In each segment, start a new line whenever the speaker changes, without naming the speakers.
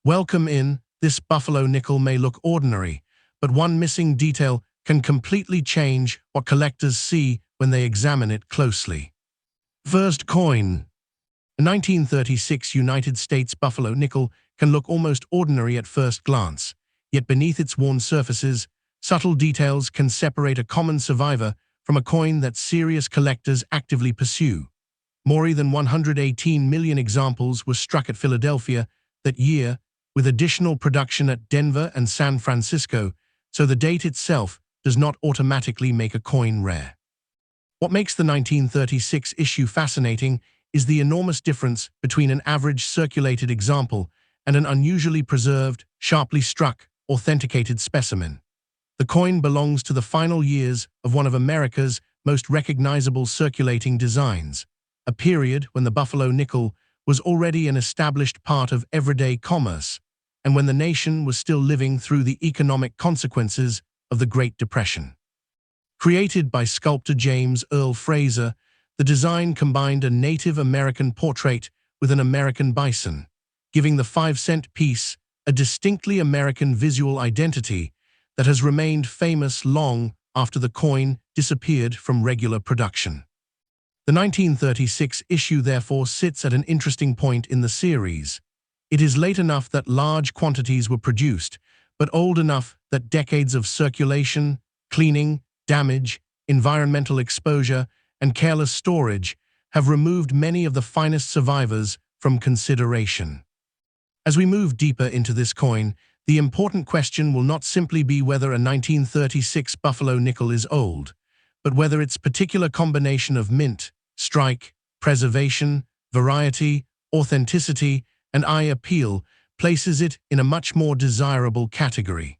Welcome in. This buffalo nickel may look ordinary, but one missing detail can completely change what collectors see when they examine it closely. First coin. A 1936 United States buffalo nickel can look almost ordinary at first glance, yet beneath its worn surfaces, subtle details can separate a common survivor from a coin that serious collectors actively pursue. More than 118 million examples were struck at Philadelphia that year, with additional production at Denver and San Francisco, so the date itself does not automatically make a coin rare. What makes the 1936 issue fascinating is the enormous difference between an average circulated example and an unusually preserved, sharply struck, authenticated specimen. The coin belongs to the final years of one of America's most recognizable circulating designs, a period when the buffalo nickel was already an established part of everyday commerce, and when the nation was still living through the economic consequences of the Great Depression. Created by sculptor James Earl Fraser, the design combined a Native American portrait with an American bison, giving the 5-cent piece a distinctly American visual identity that has remained famous long after the coin disappeared from regular production. The 1936 issue therefore sits at an interesting point in the series. It is late enough that large quantities were produced, but old enough that decades of circulation, cleaning, damage, environmental exposure, and careless storage have removed many of the finest survivors from consideration. As we move deeper into this coin, the important question will not simply be whether a 1936 buffalo nickel is old, but whether its particular combination of mint, strike, preservation, variety, authenticity, and eye appeal places it in a much more desirable category.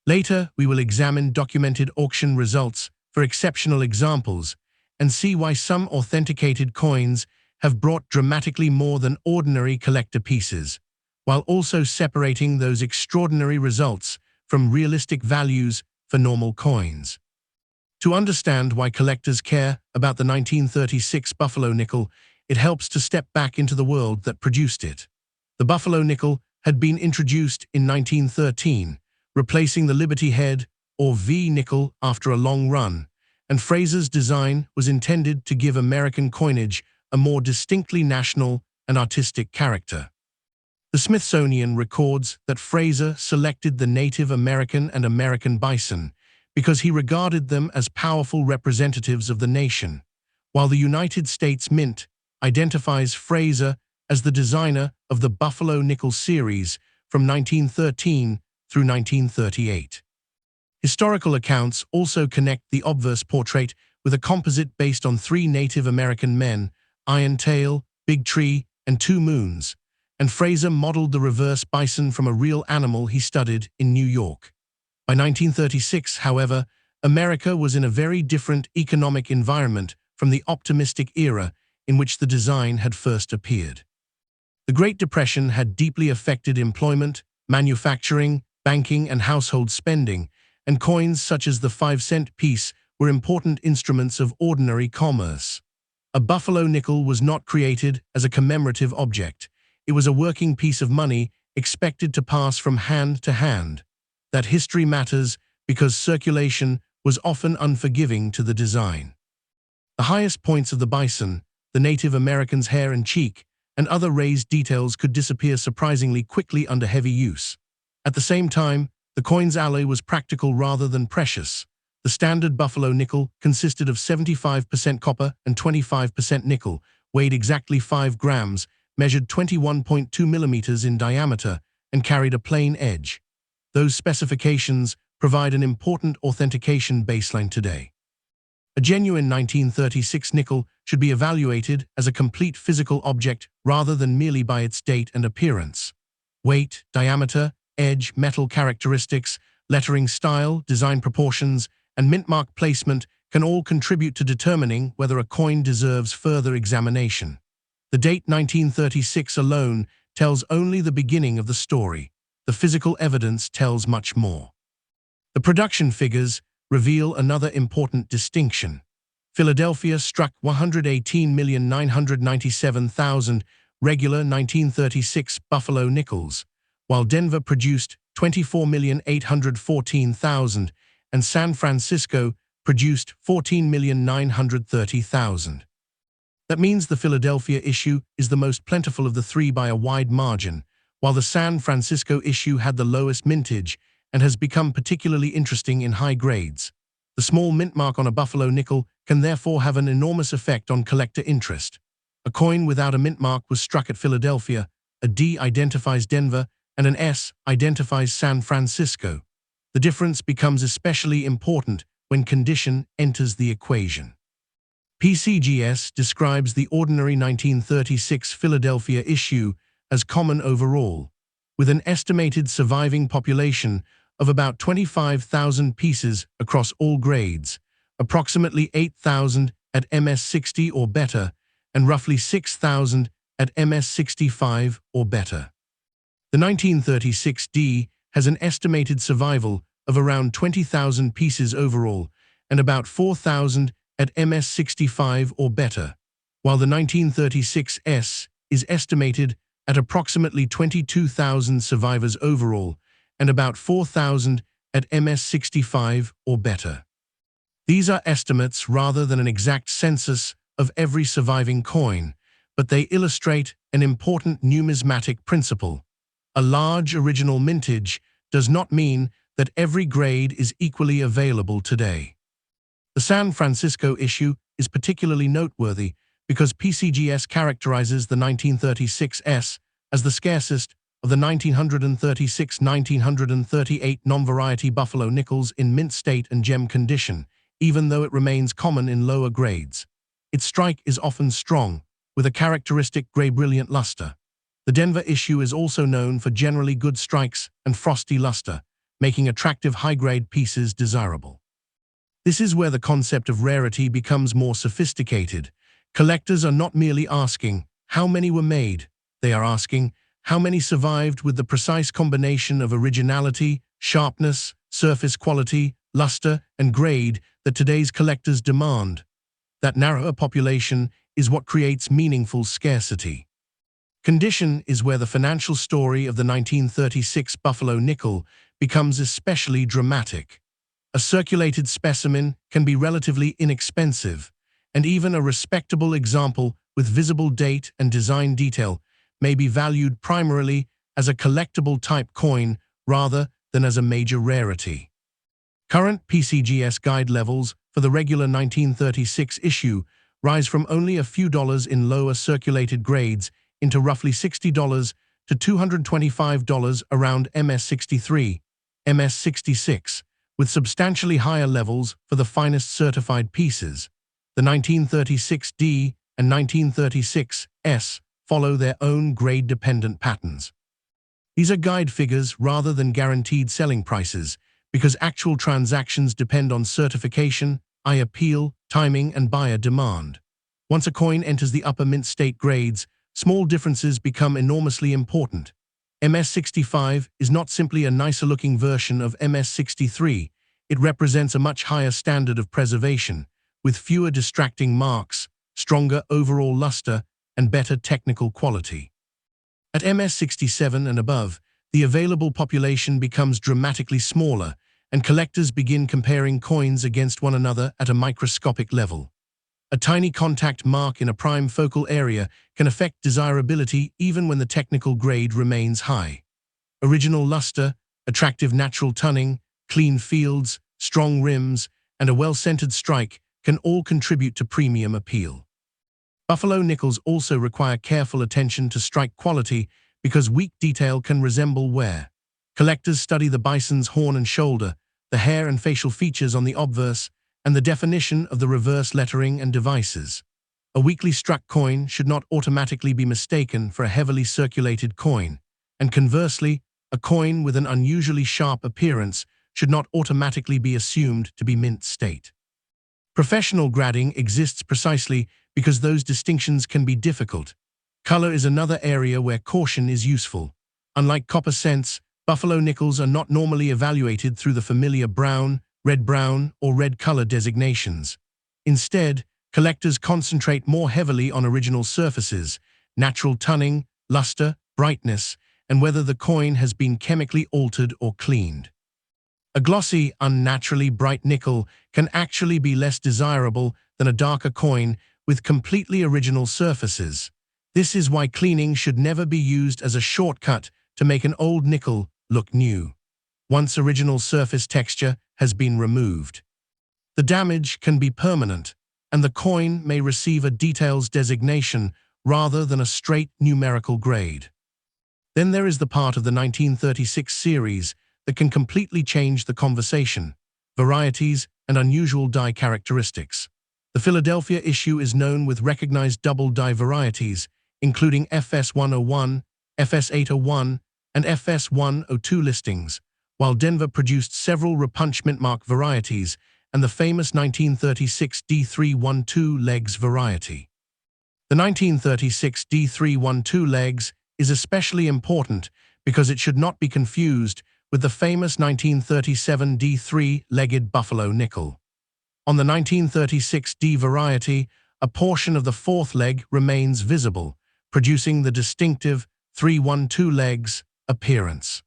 Later, we will examine documented auction results for exceptional examples and see why some authenticated coins have brought dramatically more than ordinary collector pieces, while also separating those extraordinary results from realistic values for normal coins. To understand why collectors care about the 1936 buffalo nickel, it helps to step back into the world that produced it. The buffalo nickel had been introduced in 1913, replacing the Liberty Head or V nickel after a long run, and Fraser's design was intended to give American coinage a more distinctly national and artistic character. The Smithsonian records that Fraser selected the Native American and American bison because he regarded them as powerful representatives of the nation, while the United States Mint identifies Fraser as the designer of the Buffalo Nickel series from 1913 through 1938. Historical accounts also connect the obverse portrait with a composite based on 3 Native American men, Iron Tail, Big Tree, and 2 Moons, and Fraser modeled the reverse bison from a real animal he studied in New York. By 1936, however, America was in a very different economic environment from the optimistic era in which the design had first appeared. The Great Depression had deeply affected employment, manufacturing, banking, and household spending, and coins such as the 5-cent piece were important instruments of ordinary commerce. A buffalo nickel was not created as a commemorative object. It was a working piece of money expected to pass from hand to hand. That history matters because circulation was often unforgiving to the design. The highest points of the bison, the Native American's hair and cheek, and other raised details could disappear surprisingly quickly under heavy use. At the same time, the coin's alloy was practical rather than precious. The standard buffalo nickel consisted of 75% copper and 25% nickel, weighed exactly 5 grams, measured 21.2 millimeters in diameter, and carried a plain edge. Those specifications provide an important authentication baseline today. A genuine 1936 nickel should be evaluated as a complete physical object rather than merely by its date and appearance. Weight, diameter, edge, metal characteristics, lettering style, design proportions, and mint mark placement can all contribute to determining whether a coin deserves further examination. The date 1936 alone tells only the beginning of the story. The physical evidence tells much more. The production figures reveal another important distinction. Philadelphia struck 118,997,000 regular 1936 buffalo nickels, while Denver produced 24,814,000 and San Francisco produced 14,930,000. That means the Philadelphia issue is the most plentiful of the three by a wide margin, while the San Francisco issue had the lowest mintage and has become particularly interesting in high grades. The small mint mark on a Buffalo nickel can therefore have an enormous effect on collector interest. A coin without a mint mark was struck at Philadelphia, a D identifies Denver, and an S identifies San Francisco. The difference becomes especially important when condition enters the equation. PCGS describes the ordinary 1936 Philadelphia issue as common overall, with an estimated surviving population of about 25,000 pieces across all grades, approximately 8,000 at MS60 or better, and roughly 6,000 at MS65 or better. The 1936D has an estimated survival of around 20,000 pieces overall and about 4,000 at MS65 or better, while the 1936S is estimated at approximately 22,000 survivors overall and about 4,000 at MS65 or better. These are estimates rather than an exact census of every surviving coin, but they illustrate an important numismatic principle. A large original mintage does not mean that every grade is equally available today. The San Francisco issue is particularly noteworthy because PCGS characterizes the 1936S as the scarcest of the 1936-1938 non-variety Buffalo nickels in mint state and gem condition, even though it remains common in lower grades. Its strike is often strong, with a characteristic gray-brilliant luster. The Denver issue is also known for generally good strikes and frosty luster, making attractive high-grade pieces desirable. This is where the concept of rarity becomes more sophisticated. Collectors are not merely asking how many were made, they are asking how many survived with the precise combination of originality, sharpness, surface quality, luster, and grade that today's collectors demand. That narrower population is what creates meaningful scarcity. Condition is where the financial story of the 1936 Buffalo nickel becomes especially dramatic. A circulated specimen can be relatively inexpensive, and even a respectable example with visible date and design detail may be valued primarily as a collectible type coin rather than as a major rarity. Current PCGS guide levels for the regular 1936 issue rise from only a few dollars in lower circulated grades into roughly $60 to $225 around MS63, MS66, with substantially higher levels for the finest certified pieces. The 1936D and 1936S follow their own grade-dependent patterns. These are guide figures rather than guaranteed selling prices because actual transactions depend on certification, eye appeal, timing, and buyer demand. Once a coin enters the upper mint state grades, small differences become enormously important. MS65 is not simply a nicer-looking version of MS63. It represents a much higher standard of preservation, with fewer distracting marks, stronger overall luster, and better technical quality. At MS67 and above, the available population becomes dramatically smaller, and collectors begin comparing coins against one another at a microscopic level. A tiny contact mark in a prime focal area can affect desirability even when the technical grade remains high. Original luster, attractive natural tunning, clean fields, strong rims, and a well-centered strike can all contribute to premium appeal. Buffalo nickels also require careful attention to strike quality because weak detail can resemble wear. Collectors study the bison's horn and shoulder, the hair and facial features on the obverse, and the definition of the reverse lettering and devices. A weakly struck coin should not automatically be mistaken for a heavily circulated coin, and conversely, a coin with an unusually sharp appearance should not automatically be assumed to be mint state. Professional grading exists precisely because those distinctions can be difficult. Color is another area where caution is useful. Unlike copper cents, Buffalo nickels are not normally evaluated through the familiar brown, red-brown, or red color designations. Instead, collectors concentrate more heavily on original surfaces, natural tunning, luster, brightness, and whether the coin has been chemically altered or cleaned. A glossy, unnaturally bright nickel can actually be less desirable than a darker coin with completely original surfaces. This is why cleaning should never be used as a shortcut to make an old nickel look new, once original surface texture has been removed. The damage can be permanent, and the coin may receive a details designation rather than a straight numerical grade. Then there is the part of the 1936 series that can completely change the conversation: varieties and unusual die characteristics. The Philadelphia issue is known with recognized double die varieties, including FS101, FS801, and FS102 listings, while Denver produced several Repunch Mintmark varieties and the famous 1936 D312 legs variety. The 1936 D312 legs is especially important because it should not be confused with the famous 1937 D3-legged Buffalo Nickel. On the 1936 D variety, a portion of the fourth leg remains visible, producing the distinctive 312 legs appearance.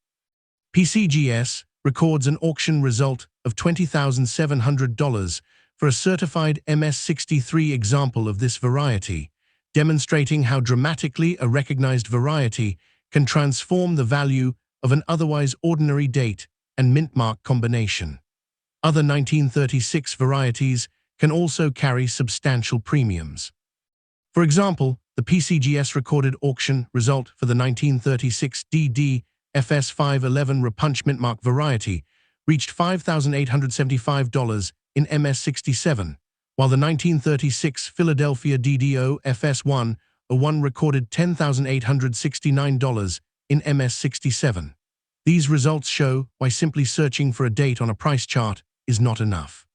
PCGS records an auction result of $20,700 for a certified MS63 example of this variety, demonstrating how dramatically a recognized variety can transform the value of an otherwise ordinary date and mintmark combination. Other 1936 varieties can also carry substantial premiums. For example, the PCGS recorded auction result for the 1936 DD FS511 Repunch Mintmark variety reached $5,875 in MS67, while the 1936 Philadelphia DDO FS101 recorded $10,869 in MS67. These results show why simply searching for a date on a price chart is not enough.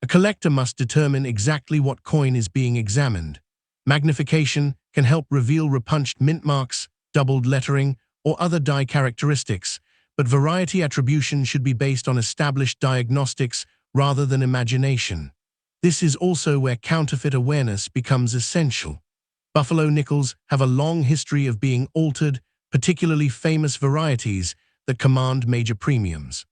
A collector must determine exactly what coin is being examined. Magnification can help reveal repunched mint marks, doubled lettering, or other die characteristics, but variety attribution should be based on established diagnostics rather than imagination. This is also where counterfeit awareness becomes essential. Buffalo nickels have a long history of being altered, particularly famous varieties that command major premiums.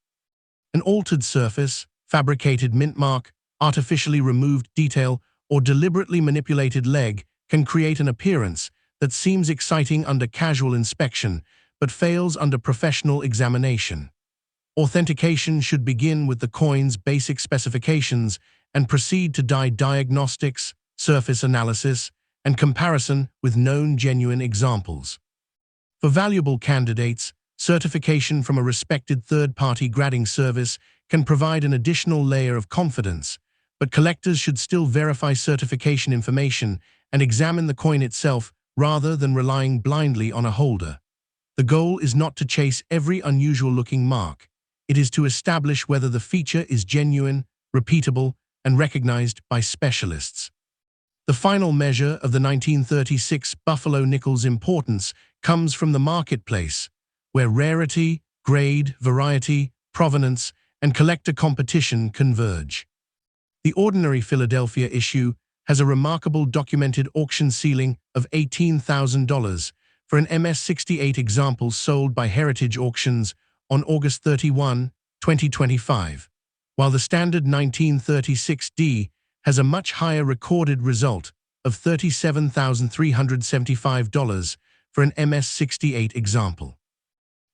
An altered surface, fabricated mint mark, artificially removed detail, or deliberately manipulated leg can create an appearance that seems exciting under casual inspection, but fails under professional examination. Authentication should begin with the coin's basic specifications and proceed to die diagnostics, surface analysis, and comparison with known genuine examples. For valuable candidates, certification from a respected third-party grading service can provide an additional layer of confidence, but collectors should still verify certification information and examine the coin itself rather than relying blindly on a holder. The goal is not to chase every unusual-looking mark. It is to establish whether the feature is genuine, repeatable, and recognized by specialists. The final measure of the 1936 Buffalo Nickel's importance comes from the marketplace, where rarity, grade, variety, provenance, and collector competition converge. The ordinary Philadelphia issue has a remarkable documented auction ceiling of $18,000 for an MS68 example sold by Heritage Auctions on August 31, 2025, while the standard 1936D has a much higher recorded result of $37,375 for an MS68 example.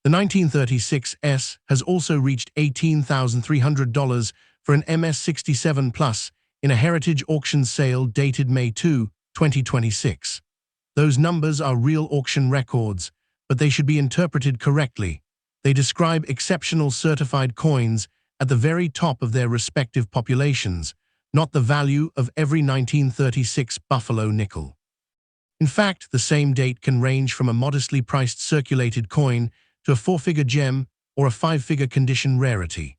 The 1936S has also reached $18,300 for an MS67 Plus in a Heritage Auction sale dated May 2, 2026. Those numbers are real auction records, but they should be interpreted correctly. They describe exceptional certified coins at the very top of their respective populations, not the value of every 1936 Buffalo nickel. In fact, the same date can range from a modestly priced circulated coin to a four-figure gem or a five-figure condition rarity.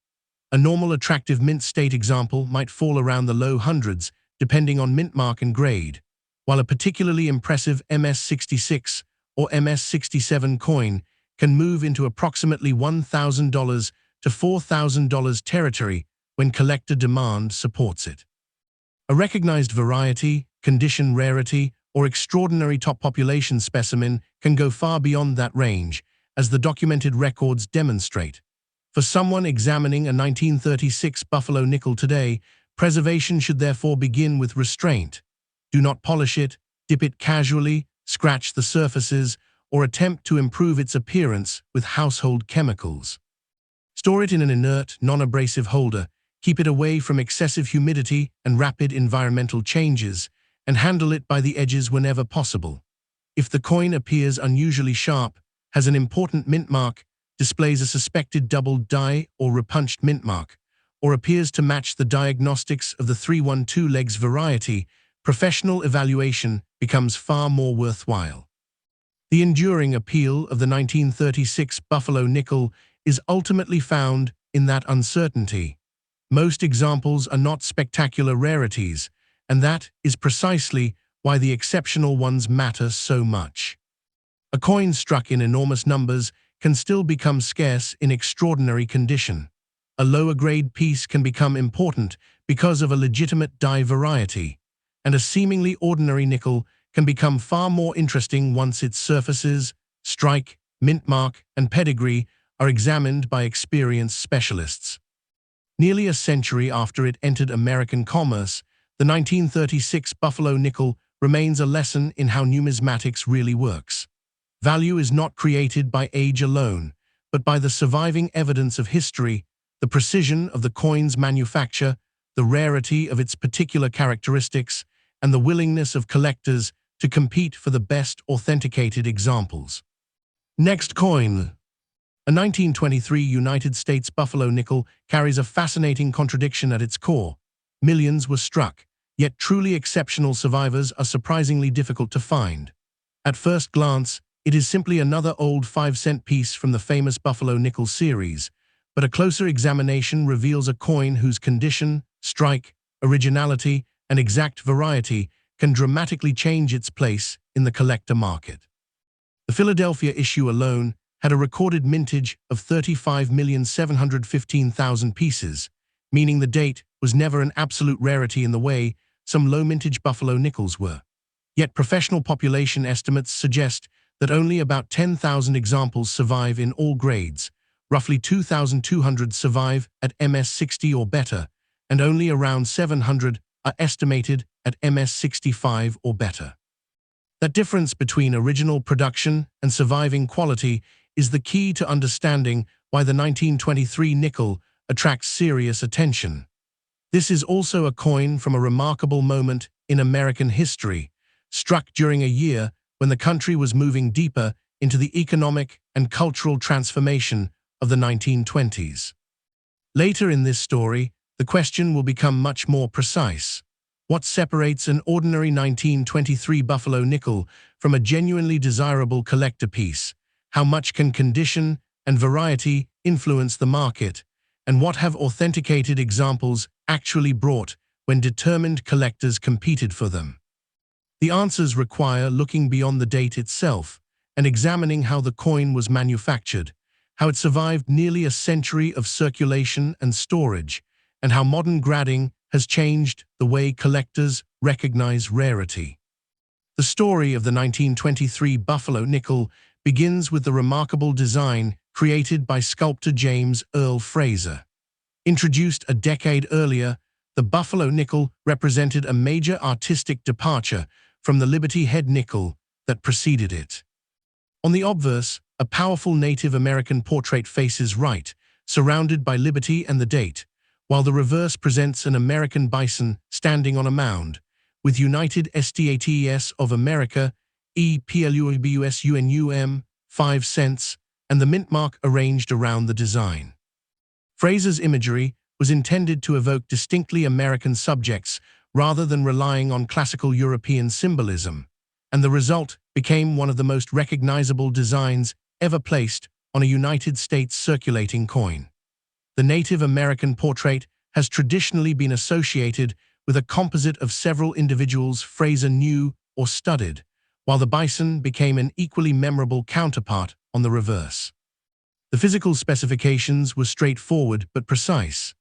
A normal attractive mint state example might fall around the low hundreds, depending on mint mark and grade, while a particularly impressive MS66 or MS67 coin can move into approximately $1,000 to $4,000 territory when collector demand supports it. A recognized variety, condition rarity, or extraordinary top population specimen can go far beyond that range, as the documented records demonstrate. For someone examining a 1936 Buffalo nickel today, preservation should therefore begin with restraint. Do not polish it, dip it casually, scratch the surfaces, or attempt to improve its appearance with household chemicals. Store it in an inert, non-abrasive holder, keep it away from excessive humidity and rapid environmental changes, and handle it by the edges whenever possible. If the coin appears unusually sharp, has an important mint mark, displays a suspected double die or repunched mint mark, or appears to match the diagnostics of the 312 legs variety, professional evaluation becomes far more worthwhile. The enduring appeal of the 1936 Buffalo nickel is ultimately found in that uncertainty. Most examples are not spectacular rarities, and that is precisely why the exceptional ones matter so much. A coin struck in enormous numbers can still become scarce in extraordinary condition. A lower-grade piece can become important because of a legitimate die variety, and a seemingly ordinary nickel can become far more interesting once its surfaces, strike, mint mark, and pedigree are examined by experienced specialists. Nearly a century after it entered American commerce, the 1936 Buffalo nickel remains a lesson in how numismatics really works. Value is not created by age alone, but by the surviving evidence of history, the precision of the coin's manufacture, the rarity of its particular characteristics, and the willingness of collectors to compete for the best authenticated examples. Next coin. A 1923 United States Buffalo nickel carries a fascinating contradiction at its core. Millions were struck, yet truly exceptional survivors are surprisingly difficult to find. At first glance, it is simply another old 5-cent piece from the famous Buffalo nickel series, but a closer examination reveals a coin whose condition, strike, originality, and exact variety can dramatically change its place in the collector market. The Philadelphia issue alone had a recorded mintage of 35,715,000 pieces, meaning the date was never an absolute rarity in the way some low-mintage Buffalo nickels were. Yet professional population estimates suggest that only about 10,000 examples survive in all grades, roughly 2,200 survive at MS60 or better, and only around 700 are estimated at MS65 or better. That difference between original production and surviving quality is the key to understanding why the 1923 nickel attracts serious attention. This is also a coin from a remarkable moment in American history, struck during a year when the country was moving deeper into the economic and cultural transformation of the 1920s. Later in this story, the question will become much more precise. What separates an ordinary 1923 Buffalo nickel from a genuinely desirable collector piece? How much can condition and variety influence the market? And what have authenticated examples actually brought when determined collectors competed for them? The answers require looking beyond the date itself and examining how the coin was manufactured, how it survived nearly a century of circulation and storage, and how modern grading has changed the way collectors recognize rarity. The story of the 1923 Buffalo nickel begins with the remarkable design created by sculptor James Earl Fraser. Introduced a decade earlier, the Buffalo nickel represented a major artistic departure from the Liberty Head nickel that preceded it. On the obverse, a powerful Native American portrait faces right, surrounded by Liberty and the date, while the reverse presents an American bison standing on a mound, with United States of America, EPLUBUSUNUM, 5 cents, and the mint mark arranged around the design. Fraser's imagery was intended to evoke distinctly American subjects rather than relying on classical European symbolism, and the result became one of the most recognizable designs ever placed on a United States circulating coin. The Native American portrait has traditionally been associated with a composite of several individuals Fraser knew or studied, while the bison became an equally memorable counterpart on the reverse. The physical specifications were straightforward but precise.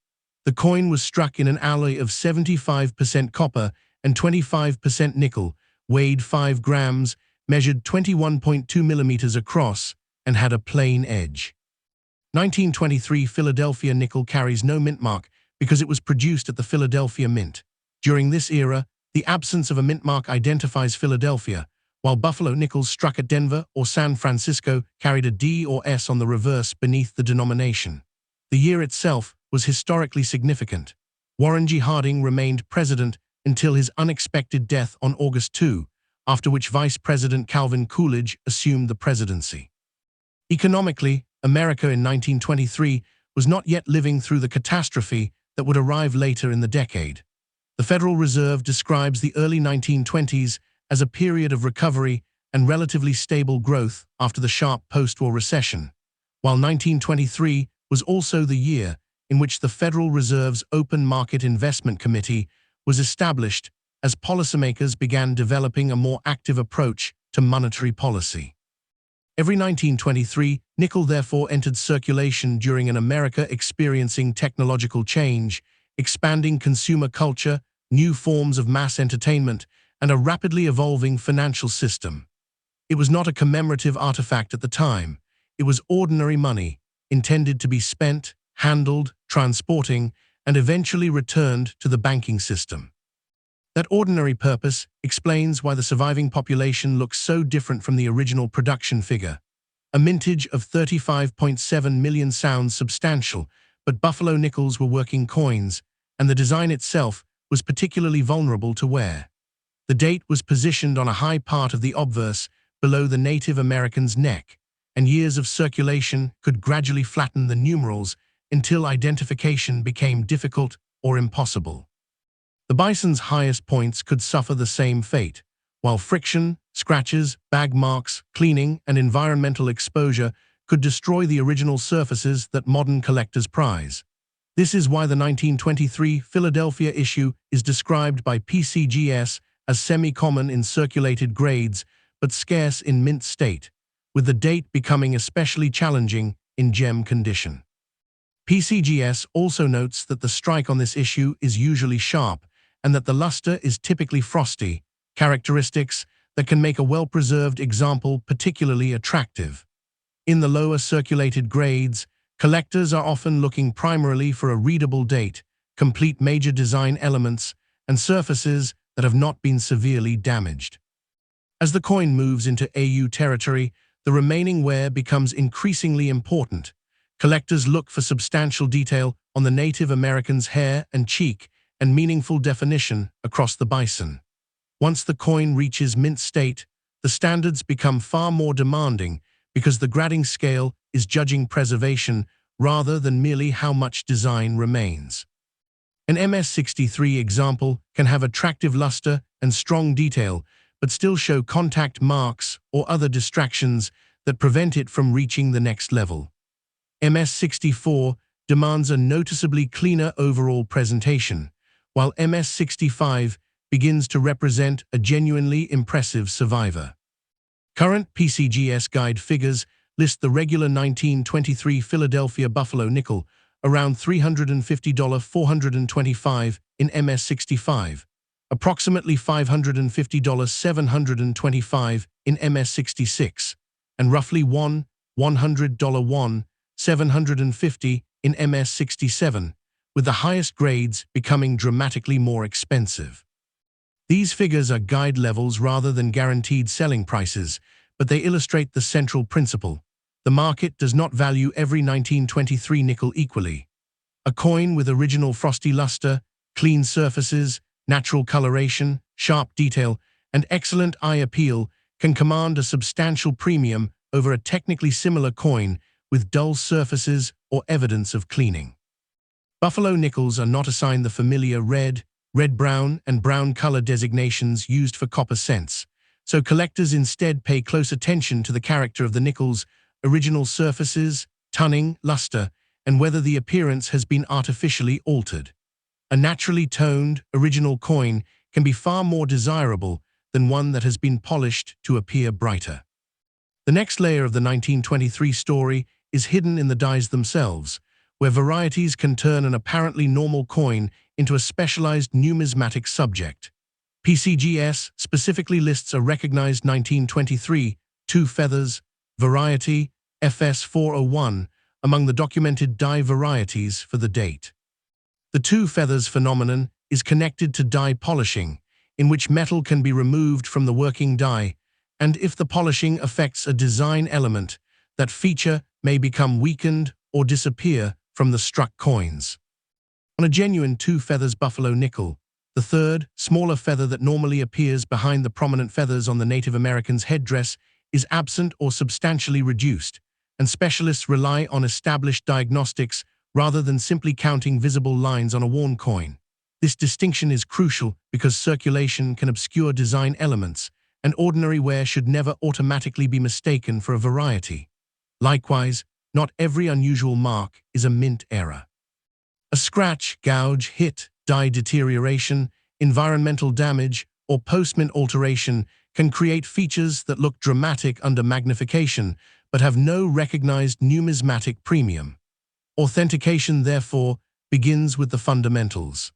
The coin was struck in an alloy of 75% copper and 25% nickel, weighed 5 grams, measured 21.2 millimeters across, and had a plain edge. 1923 Philadelphia nickel carries no mint mark because it was produced at the Philadelphia Mint. During this era, the absence of a mint mark identifies Philadelphia, while Buffalo nickels struck at Denver or San Francisco carried a D or S on the reverse beneath the denomination. The year itself was historically significant. Warren G. Harding remained president until his unexpected death on August 2, after which Vice President Calvin Coolidge assumed the presidency. Economically, America in 1923 was not yet living through the catastrophe that would arrive later in the decade. The Federal Reserve describes the early 1920s as a period of recovery and relatively stable growth after the sharp post-war recession, while 1923 was also the year in which the Federal Reserve's Open Market Investment Committee was established as policymakers began developing a more active approach to monetary policy. Every 1923, nickel therefore entered circulation during an America experiencing technological change, expanding consumer culture, new forms of mass entertainment, and a rapidly evolving financial system. It was not a commemorative artifact at the time. It was ordinary money, intended to be spent, handled, transporting, and eventually returned to the banking system. That ordinary purpose explains why the surviving population looks so different from the original production figure. A mintage of 35.7 million sounds substantial, but Buffalo nickels were working coins, and the design itself was particularly vulnerable to wear. The date was positioned on a high part of the obverse below the Native American's neck, and years of circulation could gradually flatten the numerals until identification became difficult or impossible. The bison's highest points could suffer the same fate, while friction, scratches, bag marks, cleaning, and environmental exposure could destroy the original surfaces that modern collectors prize. This is why the 1923 Philadelphia issue is described by PCGS as semi-common in circulated grades but scarce in mint state, with the date becoming especially challenging in gem condition. PCGS also notes that the strike on this issue is usually sharp and that the luster is typically frosty, characteristics that can make a well-preserved example particularly attractive. In the lower circulated grades, collectors are often looking primarily for a readable date, complete major design elements, and surfaces that have not been severely damaged. As the coin moves into AU territory, the remaining wear becomes increasingly important. Collectors look for substantial detail on the Native American's hair and cheek and meaningful definition across the bison. Once the coin reaches mint state, the standards become far more demanding because the grading scale is judging preservation rather than merely how much design remains. An MS-63 example can have attractive luster and strong detail, but still show contact marks or other distractions that prevent it from reaching the next level. MS-64 demands a noticeably cleaner overall presentation, while MS-65 begins to represent a genuinely impressive survivor. Current PCGS guide figures list the regular 1923 Philadelphia Buffalo nickel around $350 $425 in MS-65, approximately $550 $725 in MS-66, and roughly $100 $750 in MS-67, with the highest grades becoming dramatically more expensive. These figures are guide levels rather than guaranteed selling prices, but they illustrate the central principle. The market does not value every 1923 nickel equally. A coin with original frosty luster, clean surfaces, natural coloration, sharp detail, and excellent eye appeal can command a substantial premium over a technically similar coin with dull surfaces or evidence of cleaning. Buffalo nickels are not assigned the familiar red, red-brown, and brown color designations used for copper cents, so collectors instead pay close attention to the character of the nickel's original surfaces, tunning, luster, and whether the appearance has been artificially altered. A naturally toned, original coin can be far more desirable than one that has been polished to appear brighter. The next layer of the 1923 story is hidden in the dies themselves, where varieties can turn an apparently normal coin into a specialized numismatic subject. PCGS specifically lists a recognized 1923 two feathers variety FS401 among the documented die varieties for the date. The two feathers phenomenon is connected to die polishing, in which metal can be removed from the working die, and if the polishing affects a design element, that feature may become weakened or disappear from the struck coins. On a genuine two feathers buffalo nickel, the third, smaller feather that normally appears behind the prominent feathers on the Native American's headdress is absent or substantially reduced, and specialists rely on established diagnostics rather than simply counting visible lines on a worn coin. This distinction is crucial because circulation can obscure design elements, and ordinary wear should never automatically be mistaken for a variety. Likewise, not every unusual mark is a mint error. A scratch, gouge, hit, die deterioration, environmental damage, or post-mint alteration can create features that look dramatic under magnification but have no recognized numismatic premium. Authentication, therefore, begins with the fundamentals.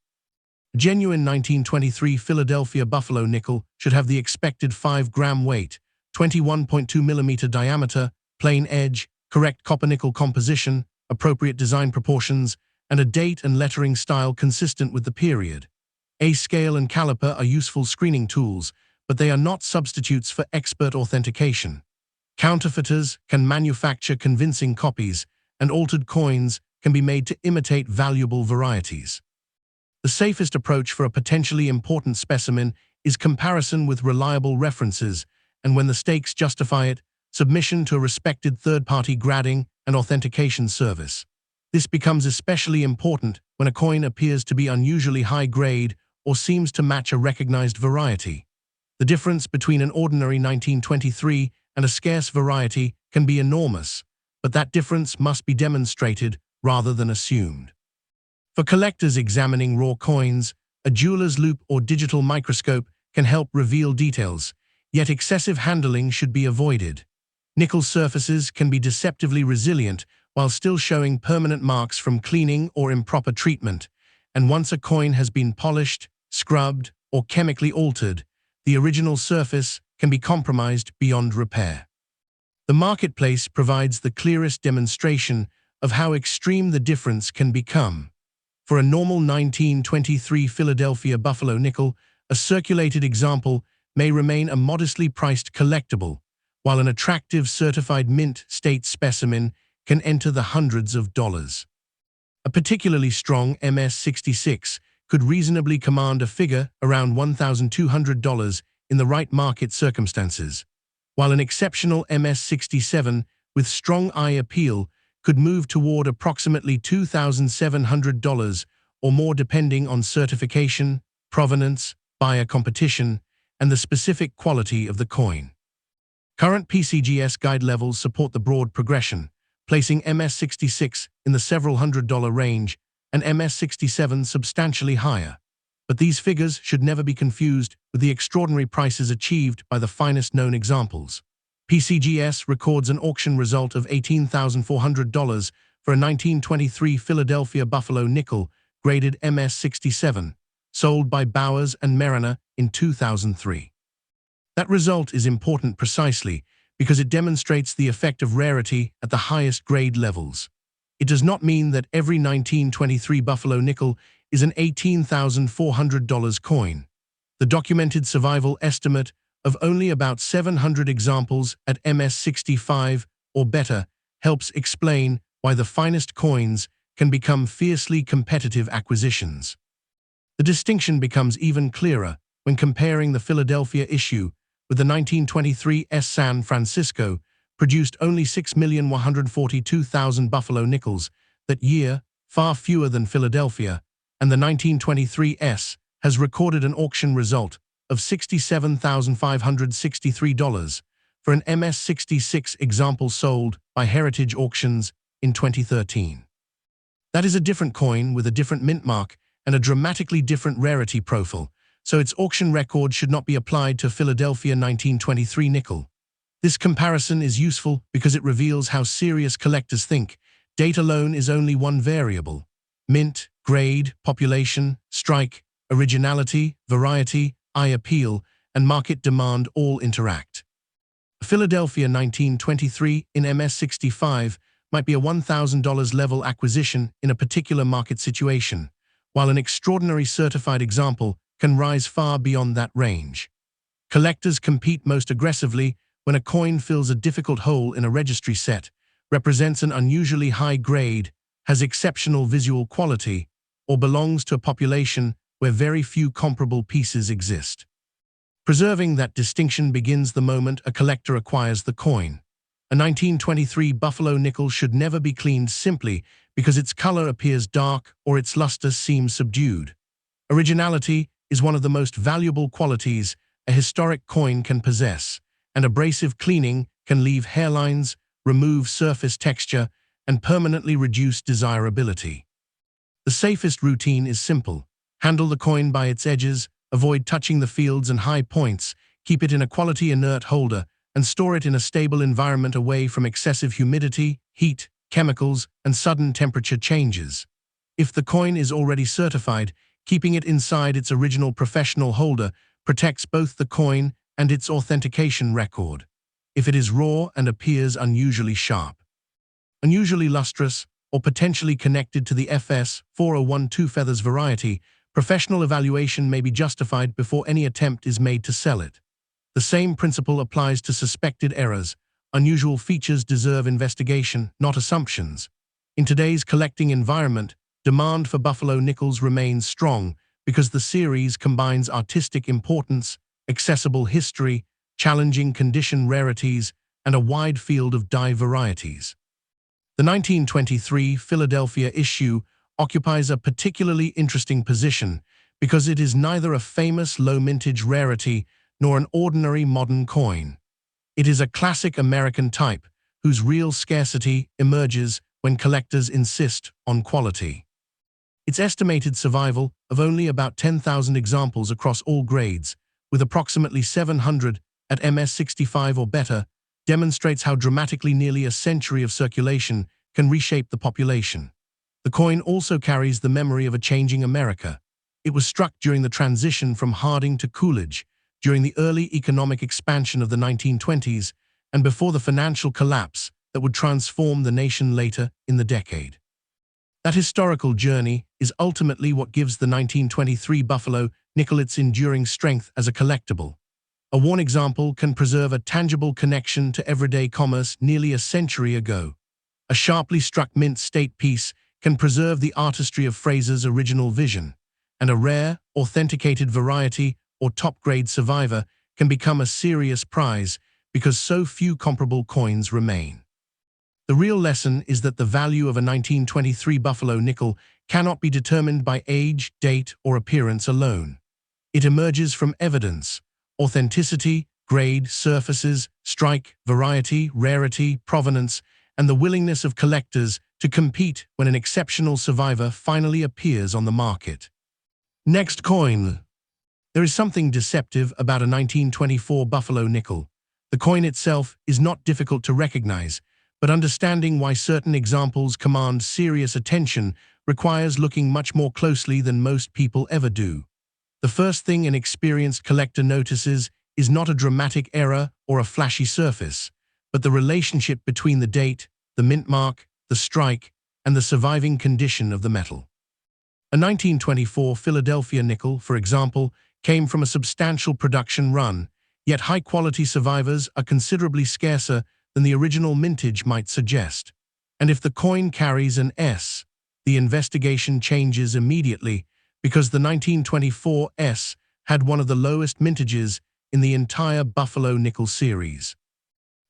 A genuine 1923 Philadelphia Buffalo nickel should have the expected 5-gram weight, 21.2 mm diameter, plain edge, correct copper-nickel composition, appropriate design proportions, and a date and lettering style consistent with the period. A scale and caliper are useful screening tools, but they are not substitutes for expert authentication. Counterfeiters can manufacture convincing copies, and altered coins can be made to imitate valuable varieties. The safest approach for a potentially important specimen is comparison with reliable references, and when the stakes justify it, submission to a respected third-party grading and authentication service. This becomes especially important when a coin appears to be unusually high grade or seems to match a recognized variety. The difference between an ordinary 1923 and a scarce variety can be enormous, but that difference must be demonstrated rather than assumed. For collectors examining raw coins, a jeweler's loupe or digital microscope can help reveal details, yet excessive handling should be avoided. Nickel surfaces can be deceptively resilient while still showing permanent marks from cleaning or improper treatment, and once a coin has been polished, scrubbed, or chemically altered, the original surface can be compromised beyond repair. The marketplace provides the clearest demonstration of how extreme the difference can become. For a normal 1923 Philadelphia Buffalo nickel, a circulated example may remain a modestly priced collectible, while an attractive certified mint state specimen can enter the hundreds of dollars. A particularly strong MS-66 could reasonably command a figure around $1,200 in the right market circumstances, while an exceptional MS-67 with strong eye appeal could move toward approximately $2,700 or more depending on certification, provenance, buyer competition, and the specific quality of the coin. Current PCGS guide levels support the broad progression, placing MS-66 in the several $100 range and MS-67 substantially higher. But these figures should never be confused with the extraordinary prices achieved by the finest known examples. PCGS records an auction result of $18,400 for a 1923 Philadelphia Buffalo nickel graded MS-67, sold by Bowers and Mariner in 2003. That result is important precisely because it demonstrates the effect of rarity at the highest grade levels. It does not mean that every 1923 Buffalo nickel is an $18,400 coin. The documented survival estimate of only about 700 examples at MS-65 or better helps explain why the finest coins can become fiercely competitive acquisitions. The distinction becomes even clearer when comparing the Philadelphia issue with the 1923 San Francisco, produced only 6,142,000 Buffalo nickels that year, far fewer than Philadelphia, and the 1923 has recorded an auction result of $67,563 for an MS-66 example sold by Heritage Auctions in 2013. That is a different coin with a different mint mark and a dramatically different rarity profile, so its auction record should not be applied to Philadelphia 1923 nickel. This comparison is useful because it reveals how serious collectors think. Date alone is only one variable. Mint, grade, population, strike, originality, variety, eye appeal, and market demand all interact. Philadelphia 1923 in MS65 might be a $1,000 level acquisition in a particular market situation, while an extraordinary certified example can rise far beyond that range. Collectors compete most aggressively when a coin fills a difficult hole in a registry set, represents an unusually high grade, has exceptional visual quality, or belongs to a population where very few comparable pieces exist. Preserving that distinction begins the moment a collector acquires the coin. A 1923 Buffalo nickel should never be cleaned simply because its color appears dark or its luster seems subdued. Originality is one of the most valuable qualities a historic coin can possess, and abrasive cleaning can leave hairlines, remove surface texture, and permanently reduce desirability. The safest routine is simple. Handle the coin by its edges, avoid touching the fields and high points, keep it in a quality inert holder, and store it in a stable environment away from excessive humidity, heat, chemicals, and sudden temperature changes. If the coin is already certified, keeping it inside its original professional holder protects both the coin and its authentication record. If it is raw and appears unusually sharp, unusually lustrous, or potentially connected to the FS 4012 feathers variety, professional evaluation may be justified before any attempt is made to sell it. The same principle applies to suspected errors. Unusual features deserve investigation, not assumptions. In today's collecting environment, demand for Buffalo nickels remains strong because the series combines artistic importance, accessible history, challenging condition rarities, and a wide field of die varieties. The 1923 Philadelphia issue occupies a particularly interesting position because it is neither a famous low-mintage rarity nor an ordinary modern coin. It is a classic American type whose real scarcity emerges when collectors insist on quality. Its estimated survival of only about 10,000 examples across all grades, with approximately 700 at MS65 or better, demonstrates how dramatically nearly a century of circulation can reshape the population. The coin also carries the memory of a changing America. It was struck during the transition from Harding to Coolidge, during the early economic expansion of the 1920s, and before the financial collapse that would transform the nation later in the decade. That historical journey is ultimately what gives the 1923 Buffalo nickel its enduring strength as a collectible. A worn example can preserve a tangible connection to everyday commerce nearly a century ago. A sharply struck mint state piece can preserve the artistry of Fraser's original vision, and a rare, authenticated variety or top-grade survivor can become a serious prize because so few comparable coins remain. The real lesson is that the value of a 1923 Buffalo nickel cannot be determined by age, date, or appearance alone. It emerges from evidence, authenticity, grade, surfaces, strike, variety, rarity, provenance, and the willingness of collectors to compete when an exceptional survivor finally appears on the market. Next coin. There is something deceptive about a 1924 Buffalo nickel. The coin itself is not difficult to recognize, but understanding why certain examples command serious attention requires looking much more closely than most people ever do. The first thing an experienced collector notices is not a dramatic error or a flashy surface, but the relationship between the date, the mint mark, the strike, and the surviving condition of the metal. A 1924 Philadelphia nickel, for example, came from a substantial production run, yet high-quality survivors are considerably scarcer than the original mintage might suggest. And if the coin carries an S, the investigation changes immediately because the 1924 S had one of the lowest mintages in the entire Buffalo nickel series.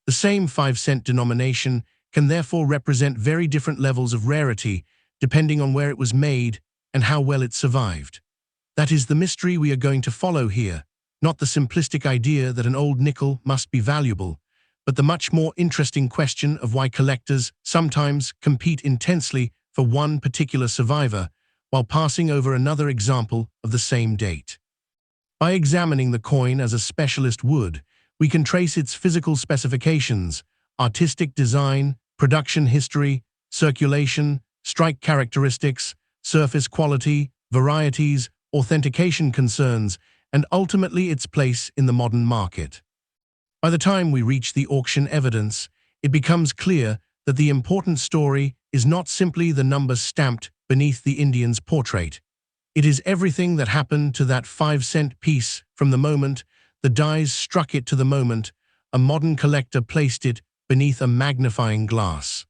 The same 5-cent denomination can therefore represent very different levels of rarity depending on where it was made and how well it survived. That is the mystery we are going to follow here, not the simplistic idea that an old nickel must be valuable, but the much more interesting question of why collectors sometimes compete intensely for one particular survivor while passing over another example of the same date. By examining the coin as a specialist would, we can trace its physical specifications, artistic design, production history, circulation, strike characteristics, surface quality, varieties, authentication concerns, and ultimately its place in the modern market. By the time we reach the auction evidence, it becomes clear that the important story is not simply the number stamped beneath the Indian's portrait. It is everything that happened to that 5-cent piece from the moment the dies struck it to the moment a modern collector placed it beneath a magnifying glass.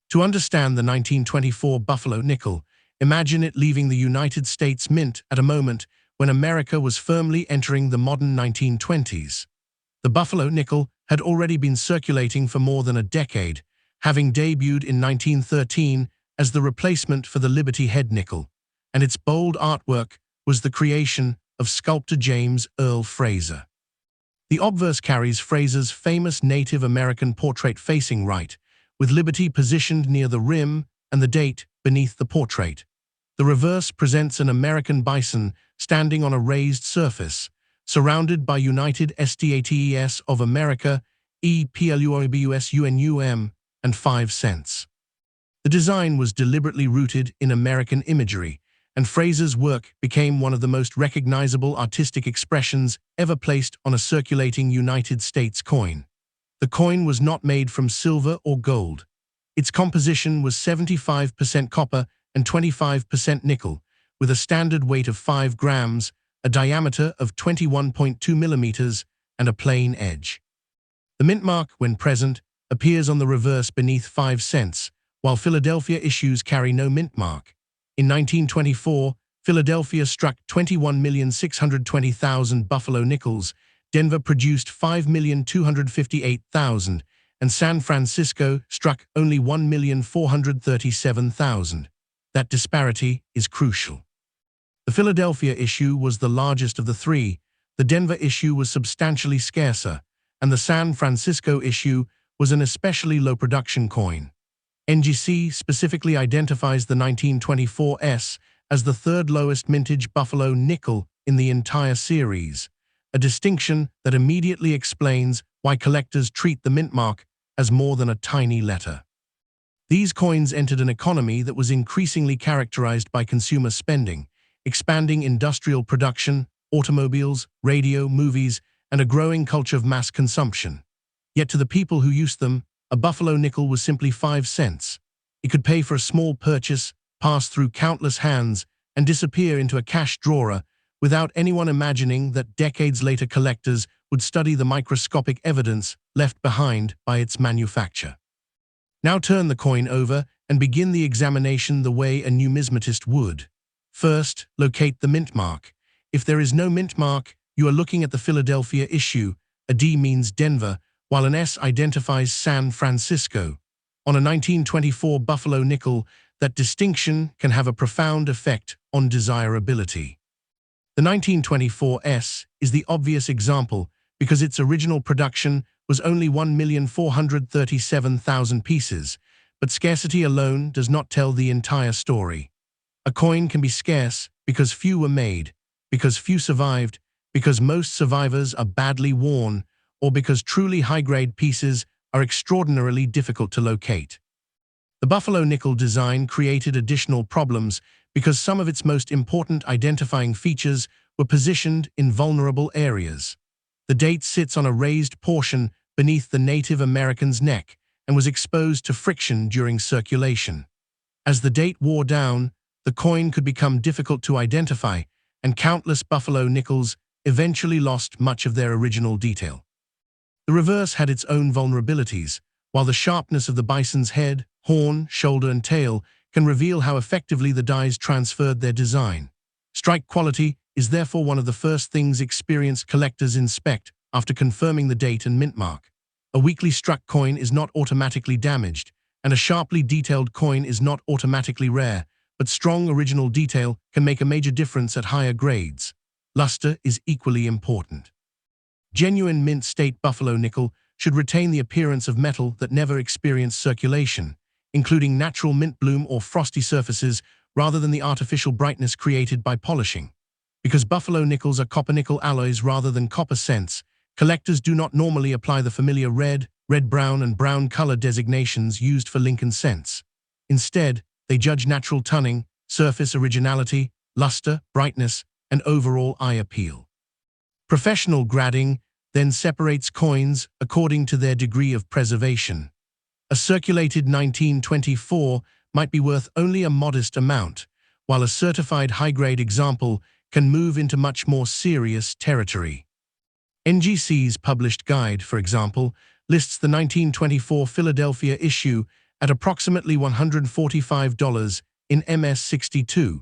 To understand the 1924 Buffalo nickel, imagine it leaving the United States Mint at a moment when America was firmly entering the modern 1920s. The Buffalo nickel had already been circulating for more than a decade, having debuted in 1913 as the replacement for the Liberty Head nickel, and its bold artwork was the creation of sculptor James Earl Fraser. The obverse carries Fraser's famous Native American portrait facing right, with Liberty positioned near the rim and the date beneath the portrait. The reverse presents an American bison standing on a raised surface, surrounded by United States of America, EPLUOBUSUNUM, and 5 cents. The design was deliberately rooted in American imagery, and Fraser's work became one of the most recognizable artistic expressions ever placed on a circulating United States coin. The coin was not made from silver or gold. Its composition was 75% copper and 25% nickel, with a standard weight of 5 grams, a diameter of 21.2 millimeters, and a plain edge. The mint mark, when present, appears on the reverse beneath 5 cents, while Philadelphia issues carry no mint mark. In 1924, Philadelphia struck 21,620,000 Buffalo nickels, Denver produced 5,258,000, and San Francisco struck only 1,437,000. That disparity is crucial. The Philadelphia issue was the largest of the three, the Denver issue was substantially scarcer, and the San Francisco issue was an especially low production coin. NGC specifically identifies the 1924 S as the third lowest mintage Buffalo nickel in the entire series, a distinction that immediately explains why collectors treat the mint mark as more than a tiny letter. These coins entered an economy that was increasingly characterized by consumer spending, expanding industrial production, automobiles, radio, movies, and a growing culture of mass consumption. Yet to the people who used them, a Buffalo nickel was simply 5 cents. It could pay for a small purchase, pass through countless hands, and disappear into a cash drawer without anyone imagining that decades later collectors would study the microscopic evidence left behind by its manufacture. Now turn the coin over and begin the examination the way a numismatist would. First, locate the mint mark. If there is no mint mark, you are looking at the Philadelphia issue. A D means Denver, while an S identifies San Francisco. On a 1924 Buffalo nickel, that distinction can have a profound effect on desirability. The 1924 S is the obvious example because its original production was only 1,437,000 pieces, but scarcity alone does not tell the entire story. A coin can be scarce because few were made, because few survived, because most survivors are badly worn, or because truly high-grade pieces are extraordinarily difficult to locate. The Buffalo nickel design created additional problems because some of its most important identifying features were positioned in vulnerable areas. The date sits on a raised portion beneath the Native American's neck and was exposed to friction during circulation. As the date wore down, the coin could become difficult to identify, and countless Buffalo nickels eventually lost much of their original detail. The reverse had its own vulnerabilities, while the sharpness of the bison's head, horn, shoulder, and tail can reveal how effectively the dies transferred their design. Strike quality is therefore one of the first things experienced collectors inspect after confirming the date and mint mark. A weakly struck coin is not automatically damaged, and a sharply detailed coin is not automatically rare, but strong original detail can make a major difference at higher grades. Luster is equally important. Genuine mint state Buffalo nickel should retain the appearance of metal that never experienced circulation, including natural mint bloom or frosty surfaces rather than the artificial brightness created by polishing. Because Buffalo nickels are copper-nickel alloys rather than copper cents, collectors do not normally apply the familiar red, red-brown, and brown color designations used for Lincoln cents. Instead, they judge natural tunning, surface originality, luster, brightness, and overall eye appeal. Professional grading then separates coins according to their degree of preservation. A circulated 1924 might be worth only a modest amount, while a certified high-grade example can move into much more serious territory. NGC's published guide, for example, lists the 1924 Philadelphia issue at approximately $145 in MS62,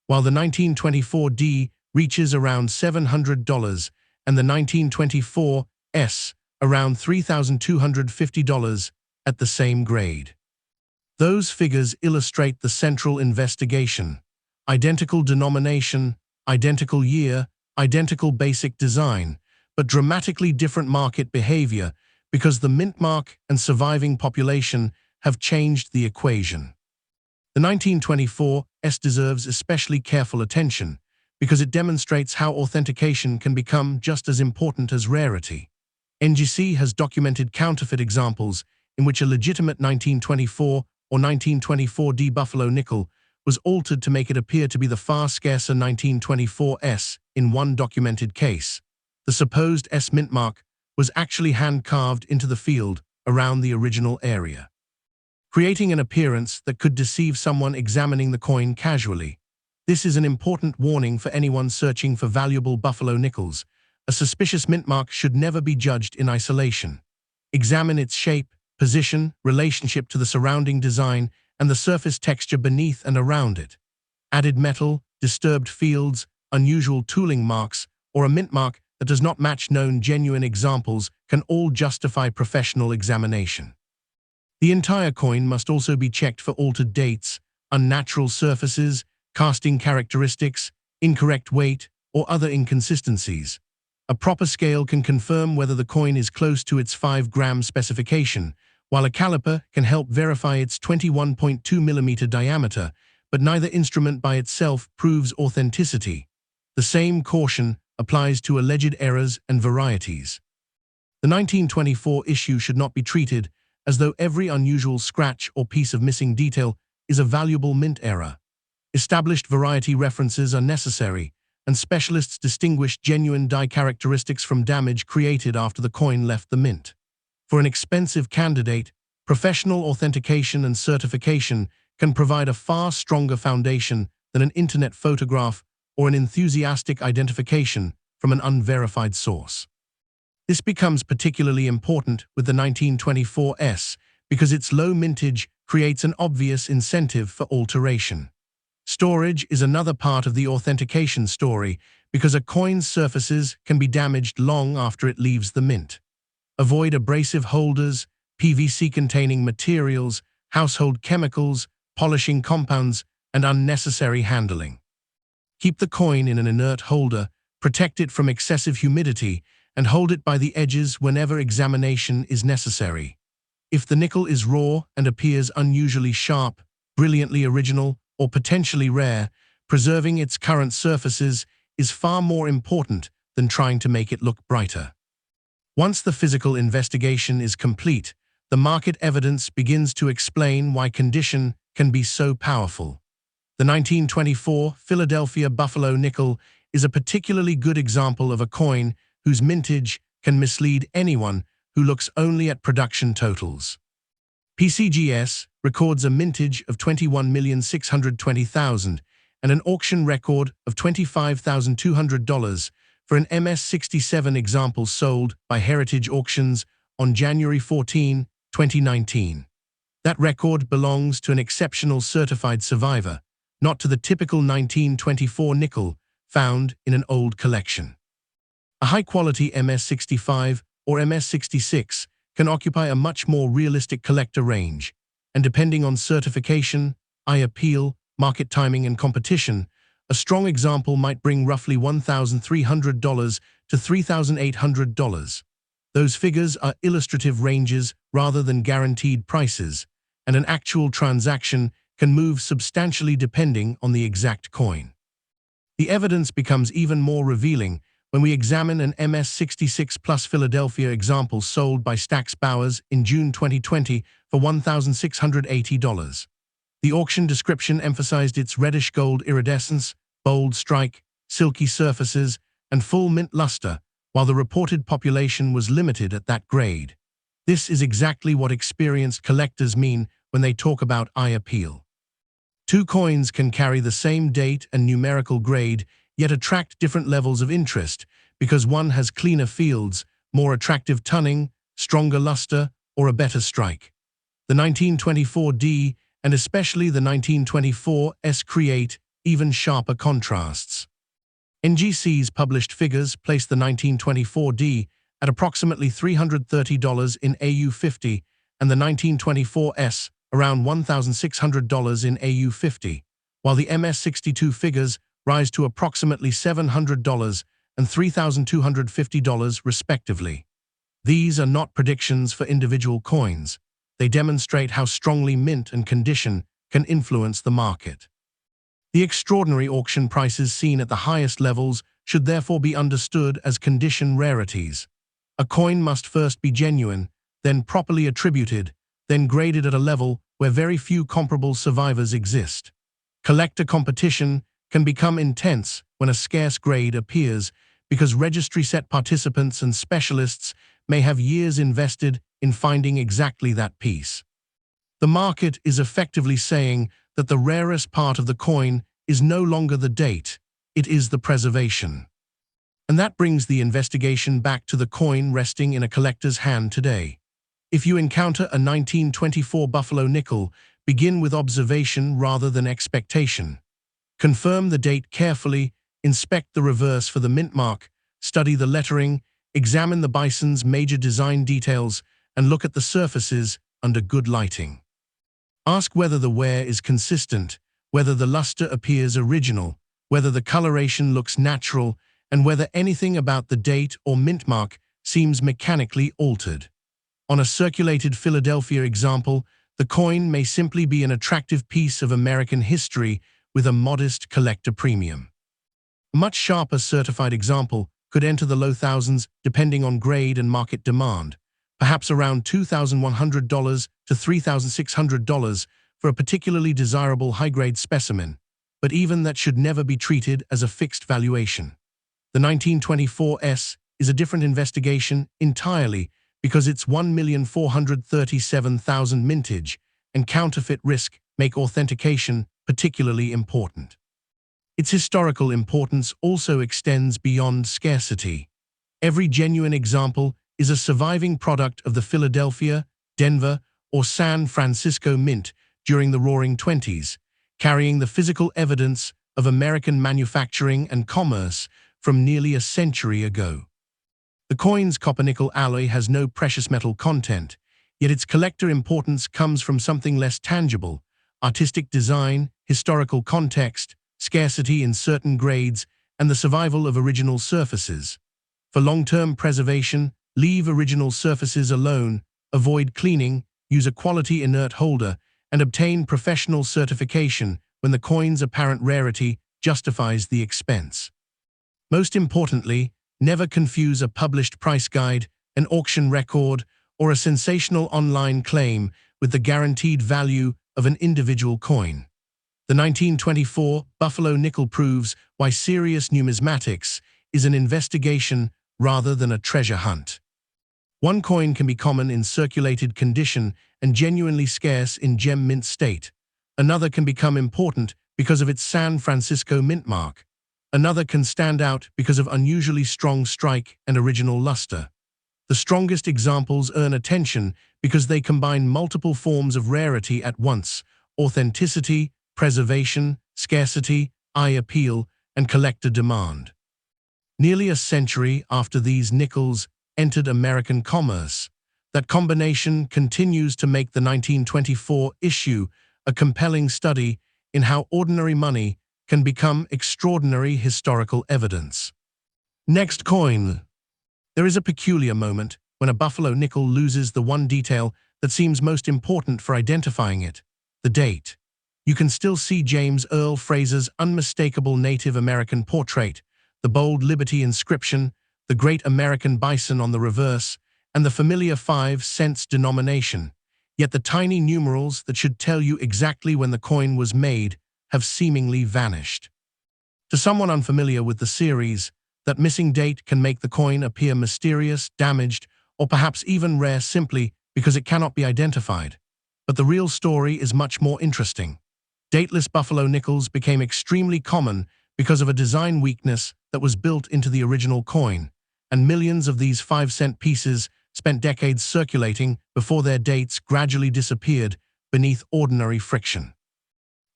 while the 1924D reaches around $700 and the 1924S around $3,250 at the same grade. Those figures illustrate the central investigation: identical denomination, identical year, identical basic design, but dramatically different market behavior because the mint mark and surviving population have changed the equation. The 1924S deserves especially careful attention because it demonstrates how authentication can become just as important as rarity. NGC has documented counterfeit examples in which a legitimate 1924 or 1924D Buffalo nickel was altered to make it appear to be the far scarcer 1924S in one documented case. The supposed S mint mark was actually hand-carved into the field around the original area, creating an appearance that could deceive someone examining the coin casually. This is an important warning for anyone searching for valuable Buffalo nickels. A suspicious mint mark should never be judged in isolation. Examine its shape, position, relationship to the surrounding design, and the surface texture beneath and around it. Added metal, disturbed fields, unusual tooling marks, or a mint mark that does not match known genuine examples can all justify professional examination. The entire coin must also be checked for altered dates, unnatural surfaces, casting characteristics, incorrect weight, or other inconsistencies. A proper scale can confirm whether the coin is close to its 5-gram specification, while a caliper can help verify its 21.2 mm diameter, but neither instrument by itself proves authenticity. The same caution applies to alleged errors and varieties. The 1924 issue should not be treated as though every unusual scratch or piece of missing detail is a valuable mint error. Established variety references are necessary, and specialists distinguish genuine die characteristics from damage created after the coin left the mint. For an expensive candidate, professional authentication and certification can provide a far stronger foundation than an internet photograph or an enthusiastic identification from an unverified source. This becomes particularly important with the 1924S because its low mintage creates an obvious incentive for alteration. Storage is another part of the authentication story because a coin's surfaces can be damaged long after it leaves the mint. Avoid abrasive holders, PVC-containing materials, household chemicals, polishing compounds, and unnecessary handling. Keep the coin in an inert holder, protect it from excessive humidity, and hold it by the edges whenever examination is necessary. If the nickel is raw and appears unusually sharp, brilliantly original, or potentially rare, preserving its current surfaces is far more important than trying to make it look brighter. Once the physical investigation is complete, the market evidence begins to explain why condition can be so powerful. The 1924 Philadelphia Buffalo Nickel is a particularly good example of a coin whose mintage can mislead anyone who looks only at production totals. PCGS records a mintage of 21,620,000 and an auction record of $25,200 for an MS67 example sold by Heritage Auctions on January 14, 2019. That record belongs to an exceptional certified survivor, not to the typical 1924 nickel found in an old collection. A high-quality MS65 or MS66 can occupy a much more realistic collector range, and depending on certification, eye appeal, market timing, and competition, a strong example might bring roughly $1,300 to $3,800. Those figures are illustrative ranges rather than guaranteed prices, and an actual transaction can move substantially depending on the exact coin. The evidence becomes even more revealing when we examine an MS66 Plus Philadelphia example sold by Stax Bowers in June 2020 for $1,680. The auction description emphasized its reddish gold iridescence, bold strike, silky surfaces, and full mint luster, while the reported population was limited at that grade. This is exactly what experienced collectors mean when they talk about eye appeal. Two coins can carry the same date and numerical grade, yet attract different levels of interest because one has cleaner fields, more attractive tunning, stronger luster, or a better strike. The 1924D and especially the 1924S create even sharper contrasts. NGC's published figures place the 1924D at approximately $330 in AU50 and the 1924S around $1,600 in AU50, while the MS62 figures rise to approximately $700 and $3,250 respectively. These are not predictions for individual coins. They demonstrate how strongly mint and condition can influence the market. The extraordinary auction prices seen at the highest levels should therefore be understood as condition rarities. A coin must first be genuine, then properly attributed, then graded at a level where very few comparable survivors exist. Collector competition can become intense when a scarce grade appears because registry set participants and specialists may have years invested in finding exactly that piece. The market is effectively saying that the rarest part of the coin is no longer the date, it is the preservation. And that brings the investigation back to the coin resting in a collector's hand today. If you encounter a 1924 Buffalo Nickel, begin with observation rather than expectation. Confirm the date carefully, inspect the reverse for the mint mark, study the lettering, examine the bison's major design details, and look at the surfaces under good lighting. Ask whether the wear is consistent, whether the luster appears original, whether the coloration looks natural, and whether anything about the date or mint mark seems mechanically altered. On a circulated Philadelphia example, the coin may simply be an attractive piece of American history with a modest collector premium. A much sharper certified example could enter the low thousands depending on grade and market demand, perhaps around $2,100 to $3,600 for a particularly desirable high-grade specimen, but even that should never be treated as a fixed valuation. The 1924S is a different investigation entirely because its 1,437,000 mintage and counterfeit risk make authentication particularly important. Its historical importance also extends beyond scarcity. Every genuine example is a surviving product of the Philadelphia, Denver, or San Francisco Mint during the Roaring Twenties, carrying the physical evidence of American manufacturing and commerce from nearly a century ago. The coin's copper-nickel alloy has no precious metal content, yet its collector importance comes from something less tangible: artistic design, historical context, scarcity in certain grades, and the survival of original surfaces. For long-term preservation, leave original surfaces alone, avoid cleaning, use a quality inert holder, and obtain professional certification when the coin's apparent rarity justifies the expense. Most importantly, never confuse a published price guide, an auction record, or a sensational online claim with the guaranteed value of an individual coin. The 1924 Buffalo Nickel proves why serious numismatics is an investigation rather than a treasure hunt. One coin can be common in circulated condition and genuinely scarce in gem mint state. Another can become important because of its San Francisco mint mark. Another can stand out because of unusually strong strike and original luster. The strongest examples earn attention because they combine multiple forms of rarity at once: authenticity, preservation, scarcity, eye appeal, and collector demand. Nearly a century after these nickels entered American commerce, that combination continues to make the 1924 issue a compelling study in how ordinary money can become extraordinary historical evidence. Next coin. There is a peculiar moment when a Buffalo Nickel loses the one detail that seems most important for identifying it: the date. You can still see James Earl Fraser's unmistakable Native American portrait, the bold Liberty inscription, the Great American Bison on the reverse, and the familiar 5-cent denomination. Yet the tiny numerals that should tell you exactly when the coin was made have seemingly vanished. To someone unfamiliar with the series, That missing date can make the coin appear mysterious, damaged, or perhaps even rare simply because it cannot be identified. But the real story is much more interesting. Dateless buffalo nickels became extremely common because of a design weakness that was built into the original coin, and millions of these 5-cent pieces spent decades circulating before their dates gradually disappeared beneath ordinary friction.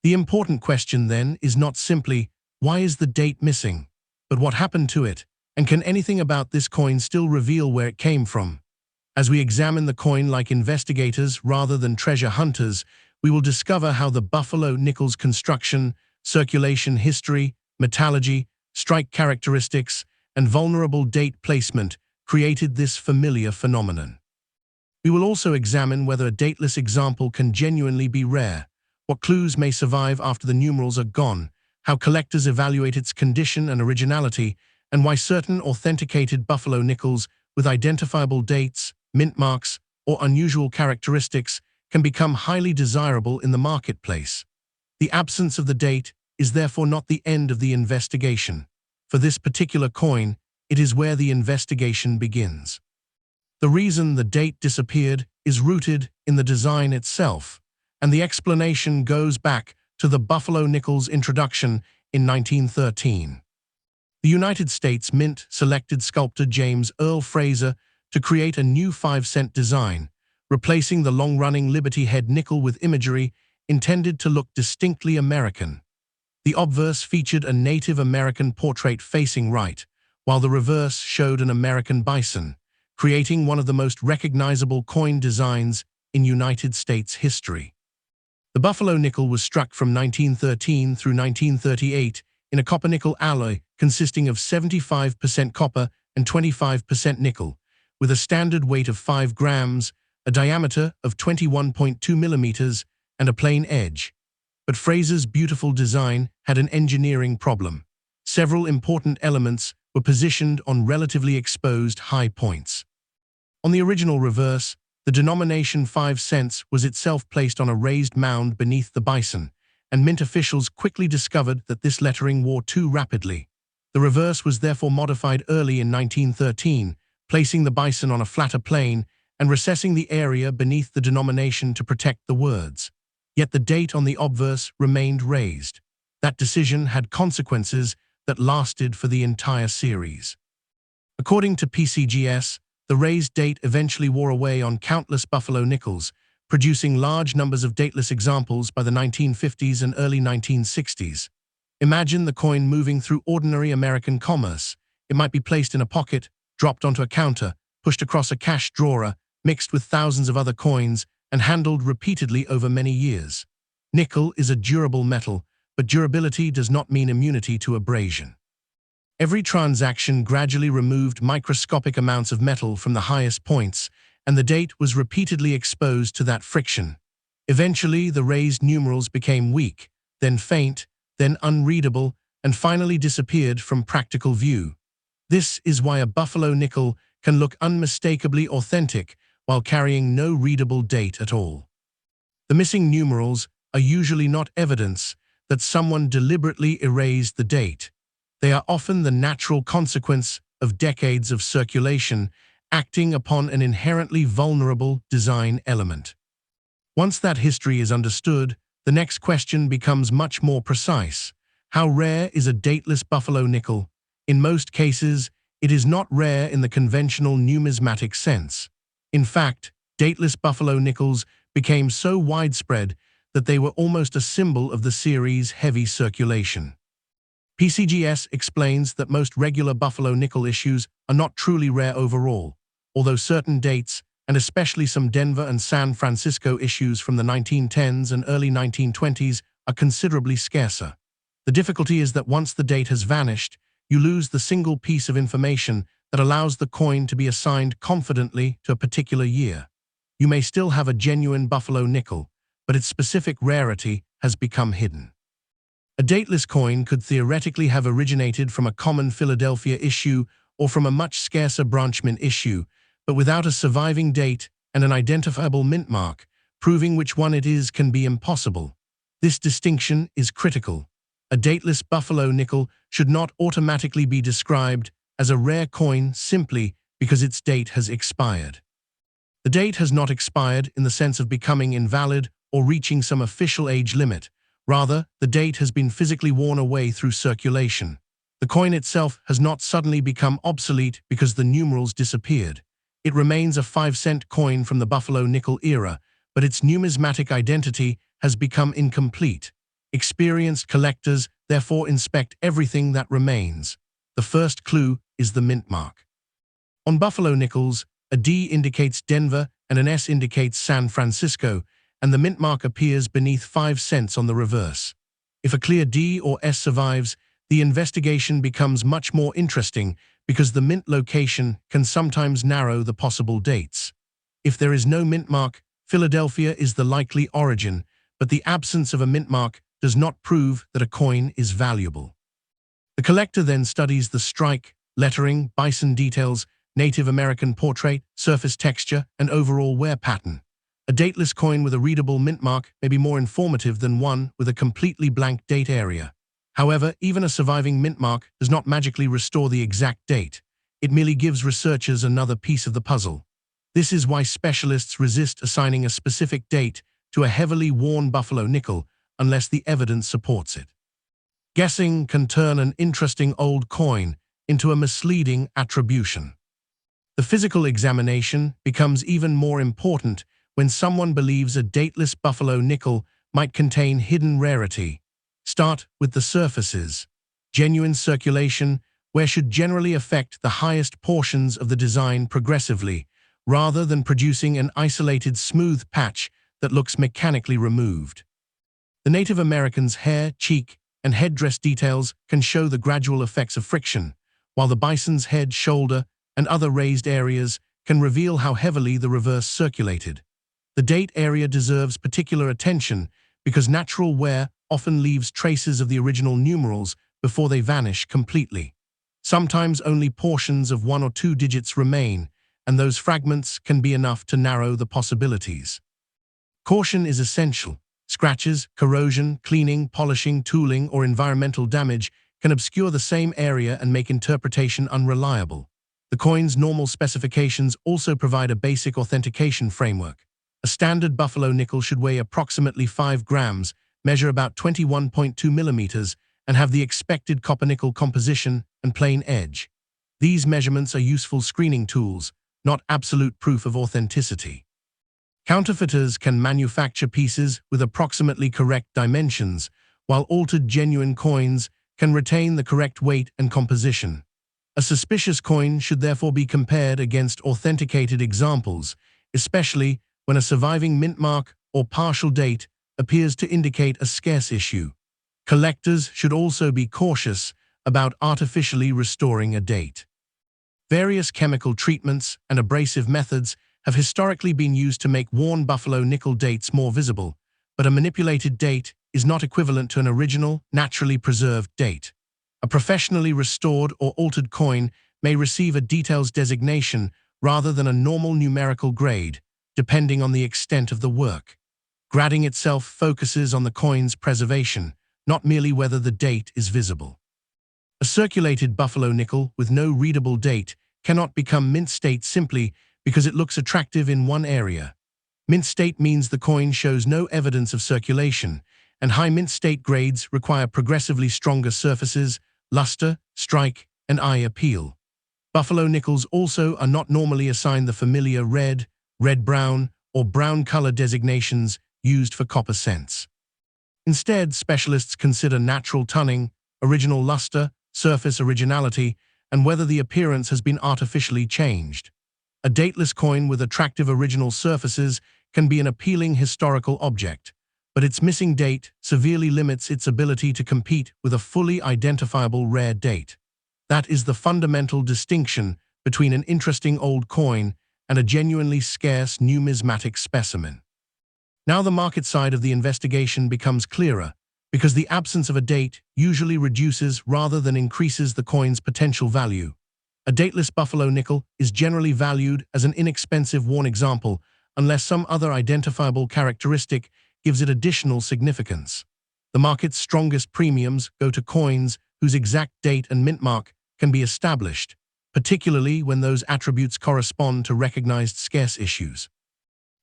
The important question then is not simply, why is the date missing, but what happened to it, and can anything about this coin still reveal where it came from? As we examine the coin like investigators rather than treasure hunters, we will discover how the buffalo nickel's construction, circulation history, metallurgy, strike characteristics, and vulnerable date placement created this familiar phenomenon. We will also examine whether a dateless example can genuinely be rare, what clues may survive after the numerals are gone, how collectors evaluate its condition and originality, and why certain authenticated buffalo nickels with identifiable dates, mint marks, or unusual characteristics can become highly desirable in the marketplace. The absence of the date is therefore not the end of the investigation. For this particular coin, it is where the investigation begins. The reason the date disappeared is rooted in the design itself, and the explanation goes back to the buffalo nickel's introduction in 1913. The United States Mint selected sculptor James Earl Fraser to create a new 5-cent design, replacing the long-running Liberty Head nickel with imagery intended to look distinctly American. The obverse featured a Native American portrait facing right, while the reverse showed an American bison, creating one of the most recognizable coin designs in United States history. The buffalo nickel was struck from 1913 through 1938 in a copper-nickel alloy consisting of 75% copper and 25% nickel, with a standard weight of 5 grams, a diameter of 21.2 millimeters, and a plain edge. But Fraser's beautiful design had an engineering problem. Several important elements were positioned on relatively exposed high points. On the original reverse, the denomination 5 cents was itself placed on a raised mound beneath the bison, and mint officials quickly discovered that this lettering wore too rapidly. The reverse was therefore modified early in 1913, placing the bison on a flatter plane and recessing the area beneath the denomination to protect the words. Yet the date on the obverse remained raised. That decision had consequences that lasted for the entire series. According to PCGS, the raised date eventually wore away on countless buffalo nickels, producing large numbers of dateless examples by the 1950s and early 1960s. Imagine the coin moving through ordinary American commerce. It might be placed in a pocket, dropped onto a counter, pushed across a cash drawer, mixed with thousands of other coins, and handled repeatedly over many years. Nickel is a durable metal, but durability does not mean immunity to abrasion. Every transaction gradually removed microscopic amounts of metal from the highest points, and the date was repeatedly exposed to that friction. Eventually, the raised numerals became weak, then faint, then unreadable, and finally disappeared from practical view. This is why a buffalo nickel can look unmistakably authentic while carrying no readable date at all. The missing numerals are usually not evidence that someone deliberately erased the date. They are often the natural consequence of decades of circulation acting upon an inherently vulnerable design element. Once that history is understood, the next question becomes much more precise. How rare is a dateless buffalo nickel? In most cases, it is not rare in the conventional numismatic sense. In fact, dateless buffalo nickels became so widespread that they were almost a symbol of the series' heavy circulation. PCGS explains that most regular buffalo nickel issues are not truly rare overall, although certain dates, and especially some Denver and San Francisco issues from the 1910s and early 1920s, are considerably scarcer. The difficulty is that once the date has vanished, you lose the single piece of information that allows the coin to be assigned confidently to a particular year. You may still have a genuine buffalo nickel, but its specific rarity has become hidden. A dateless coin could theoretically have originated from a common Philadelphia issue or from a much scarcer branch mint issue, but without a surviving date and an identifiable mint mark, proving which one it is can be impossible. This distinction is critical. A dateless buffalo nickel should not automatically be described as a rare coin simply because its date has expired. The date has not expired in the sense of becoming invalid or reaching some official age limit. Rather, the date has been physically worn away through circulation. The coin itself has not suddenly become obsolete because the numerals disappeared. It remains a 5-cent coin from the Buffalo nickel era, but its numismatic identity has become incomplete. Experienced collectors therefore inspect everything that remains. The first clue is the mint mark. On Buffalo nickels, a D indicates Denver and an S indicates San Francisco, and the mint mark appears beneath 5 cents on the reverse. If a clear D or S survives, the investigation becomes much more interesting because the mint location can sometimes narrow the possible dates. If there is no mint mark, Philadelphia is the likely origin, but the absence of a mint mark does not prove that a coin is valuable. The collector then studies the strike, lettering, bison details, Native American portrait, surface texture, and overall wear pattern. A dateless coin with a readable mint mark may be more informative than one with a completely blank date area. However, even a surviving mint mark does not magically restore the exact date. It merely gives researchers another piece of the puzzle. This is why specialists resist assigning a specific date to a heavily worn Buffalo nickel unless the evidence supports it. Guessing can turn an interesting old coin into a misleading attribution. The physical examination becomes even more important when someone believes a dateless Buffalo nickel might contain hidden rarity. Start with the surfaces. Genuine circulation, where should generally affect the highest portions of the design progressively, rather than producing an isolated smooth patch that looks mechanically removed. The Native Americans' hair, cheek, and headdress details can show the gradual effects of friction, while the bison's head, shoulder, and other raised areas can reveal how heavily the reverse circulated. The date area deserves particular attention because natural wear often leaves traces of the original numerals before they vanish completely. Sometimes only portions of 1 or 2 digits remain, and those fragments can be enough to narrow the possibilities. Caution is essential. Scratches, corrosion, cleaning, polishing, tooling, or environmental damage can obscure the same area and make interpretation unreliable. The coin's normal specifications also provide a basic authentication framework. A standard Buffalo nickel should weigh approximately 5 grams, measure about 21.2 millimeters, and have the expected copper-nickel composition and plain edge. These measurements are useful screening tools, not absolute proof of authenticity. Counterfeiters can manufacture pieces with approximately correct dimensions, while altered genuine coins can retain the correct weight and composition. A suspicious coin should therefore be compared against authenticated examples, especially when a surviving mint mark or partial date appears to indicate a scarce issue. Collectors should also be cautious about artificially restoring a date. Various chemical treatments and abrasive methods have historically been used to make worn Buffalo nickel dates more visible, but a manipulated date is not equivalent to an original, naturally preserved date. A professionally restored or altered coin may receive a details designation rather than a normal numerical grade, depending on the extent of the work. Grading itself focuses on the coin's preservation, not merely whether the date is visible. A circulated Buffalo nickel with no readable date cannot become mint state simply because it looks attractive in one area. Mint state means the coin shows no evidence of circulation, and high mint state grades require progressively stronger surfaces, luster, strike, and eye appeal. Buffalo nickels also are not normally assigned the familiar red, red-brown, or brown color designations used for copper cents. Instead, specialists consider natural tunning, original luster, surface originality, and whether the appearance has been artificially changed. A dateless coin with attractive original surfaces can be an appealing historical object, but its missing date severely limits its ability to compete with a fully identifiable rare date. That is the fundamental distinction between an interesting old coin and a genuinely scarce numismatic specimen. Now the market side of the investigation becomes clearer, because the absence of a date usually reduces rather than increases the coin's potential value. A dateless Buffalo nickel is generally valued as an inexpensive worn example unless some other identifiable characteristic gives it additional significance. The market's strongest premiums go to coins whose exact date and mint mark can be established, particularly when those attributes correspond to recognized scarce issues.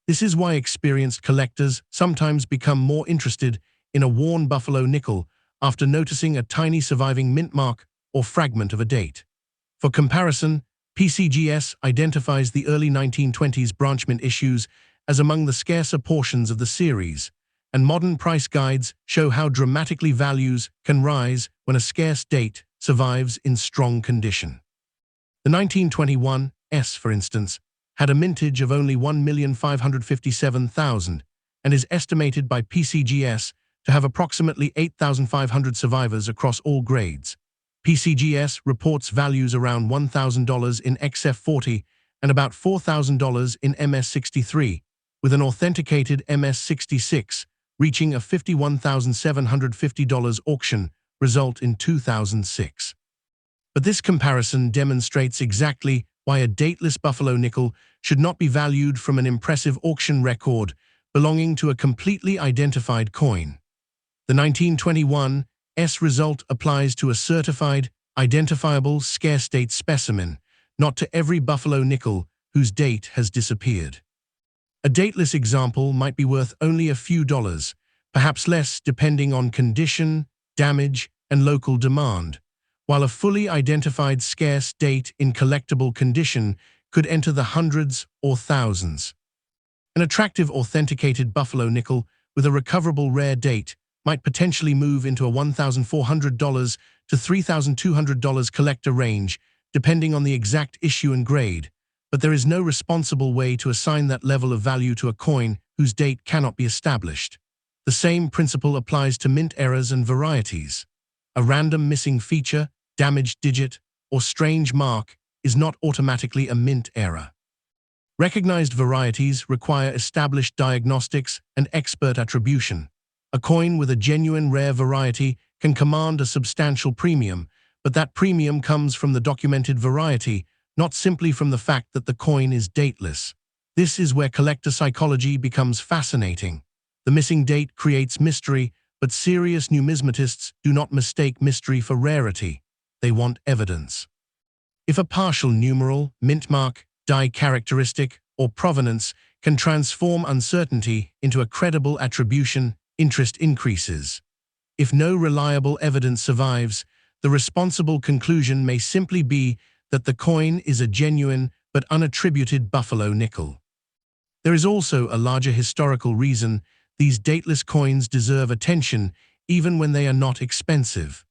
This is why experienced collectors sometimes become more interested in a worn buffalo nickel after noticing a tiny surviving mint mark or fragment of a date. For comparison, PCGS identifies the early 1920s branchment issues as among the scarcer portions of the series, and modern price guides show how dramatically values can rise when a scarce date survives in strong condition. The 1921 S, for instance, had a mintage of only 1,557,000 and is estimated by PCGS to have approximately 8,500 survivors across all grades. PCGS reports values around $1,000 in XF40 and about $4,000 in MS63, with an authenticated MS66 reaching a $51,750 auction result in 2006. But this comparison demonstrates exactly why a dateless buffalo nickel should not be valued from an impressive auction record belonging to a completely identified coin. The 1921 S result applies to a certified, identifiable, scarce date specimen, not to every buffalo nickel whose date has disappeared. A dateless example might be worth only a few dollars, perhaps less depending on condition, damage, and local demand, while a fully identified scarce date in collectible condition could enter the hundreds or thousands. An attractive authenticated buffalo nickel with a recoverable rare date might potentially move into a $1,400 to $3,200 collector range, depending on the exact issue and grade, but there is no responsible way to assign that level of value to a coin whose date cannot be established. The same principle applies to mint errors and varieties. A random missing feature, damaged digit, or strange mark is not automatically a mint error. Recognized varieties require established diagnostics and expert attribution. A coin with a genuine rare variety can command a substantial premium, but that premium comes from the documented variety, not simply from the fact that the coin is dateless. This is where collector psychology becomes fascinating. The missing date creates mystery, but serious numismatists do not mistake mystery for rarity. They want evidence. If a partial numeral, mint mark, die characteristic, or provenance can transform uncertainty into a credible attribution, interest increases. If no reliable evidence survives, the responsible conclusion may simply be that the coin is a genuine but unattributed buffalo nickel. There is also a larger historical reason these dateless coins deserve attention even when they are not expensive.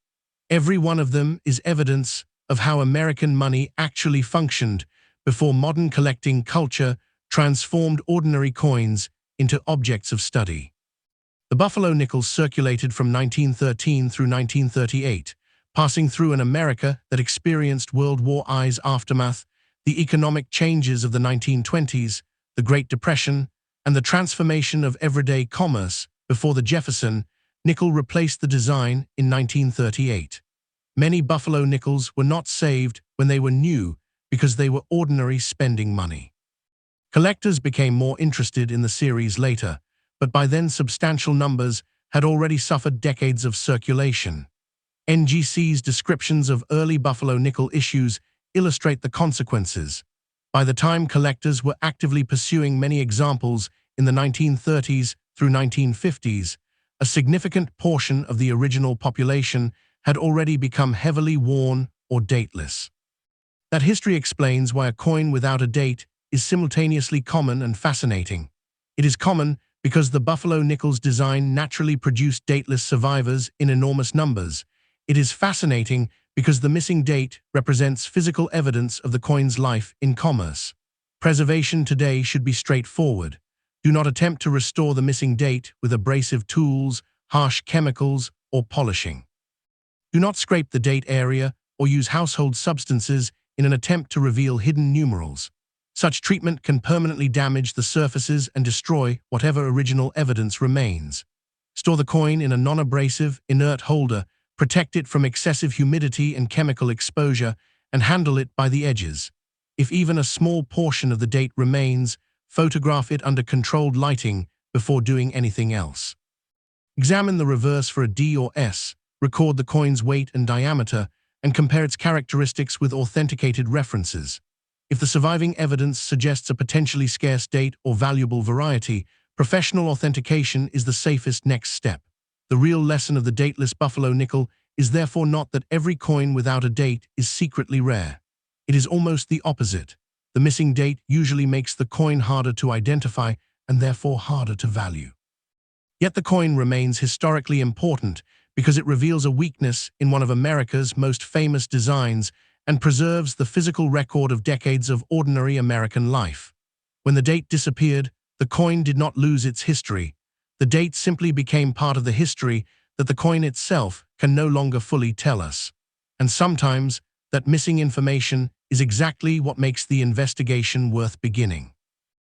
Every one of them is evidence of how American money actually functioned before modern collecting culture transformed ordinary coins into objects of study. The buffalo nickel circulated from 1913 through 1938, passing through an America that experienced World War I's aftermath, the economic changes of the 1920s, the Great Depression, and the transformation of everyday commerce before the Jefferson nickel replaced the design in 1938. Many buffalo nickels were not saved when they were new because they were ordinary spending money. Collectors became more interested in the series later, but by then substantial numbers had already suffered decades of circulation. NGC's descriptions of early buffalo nickel issues illustrate the consequences. By the time collectors were actively pursuing many examples in the 1930s through 1950s, a significant portion of the original population had already become heavily worn or dateless. That history explains why a coin without a date is simultaneously common and fascinating. It is common because the buffalo nickel's design naturally produced dateless survivors in enormous numbers. It is fascinating because the missing date represents physical evidence of the coin's life in commerce. Preservation today should be straightforward. Do not attempt to restore the missing date with abrasive tools, harsh chemicals, or polishing. Do not scrape the date area or use household substances in an attempt to reveal hidden numerals. Such treatment can permanently damage the surfaces and destroy whatever original evidence remains. Store the coin in a non-abrasive, inert holder, protect it from excessive humidity and chemical exposure, and handle it by the edges. If even a small portion of the date remains, photograph it under controlled lighting before doing anything else. Examine the reverse for a D or S, record the coin's weight and diameter, and compare its characteristics with authenticated references. If the surviving evidence suggests a potentially scarce date or valuable variety, professional authentication is the safest next step. The real lesson of the dateless Buffalo Nickel is therefore not that every coin without a date is secretly rare. It is almost the opposite. The missing date usually makes the coin harder to identify and therefore harder to value. Yet the coin remains historically important because it reveals a weakness in one of America's most famous designs and preserves the physical record of decades of ordinary American life. When the date disappeared, the coin did not lose its history. The date simply became part of the history that the coin itself can no longer fully tell us. And sometimes, that missing information is exactly what makes the investigation worth beginning.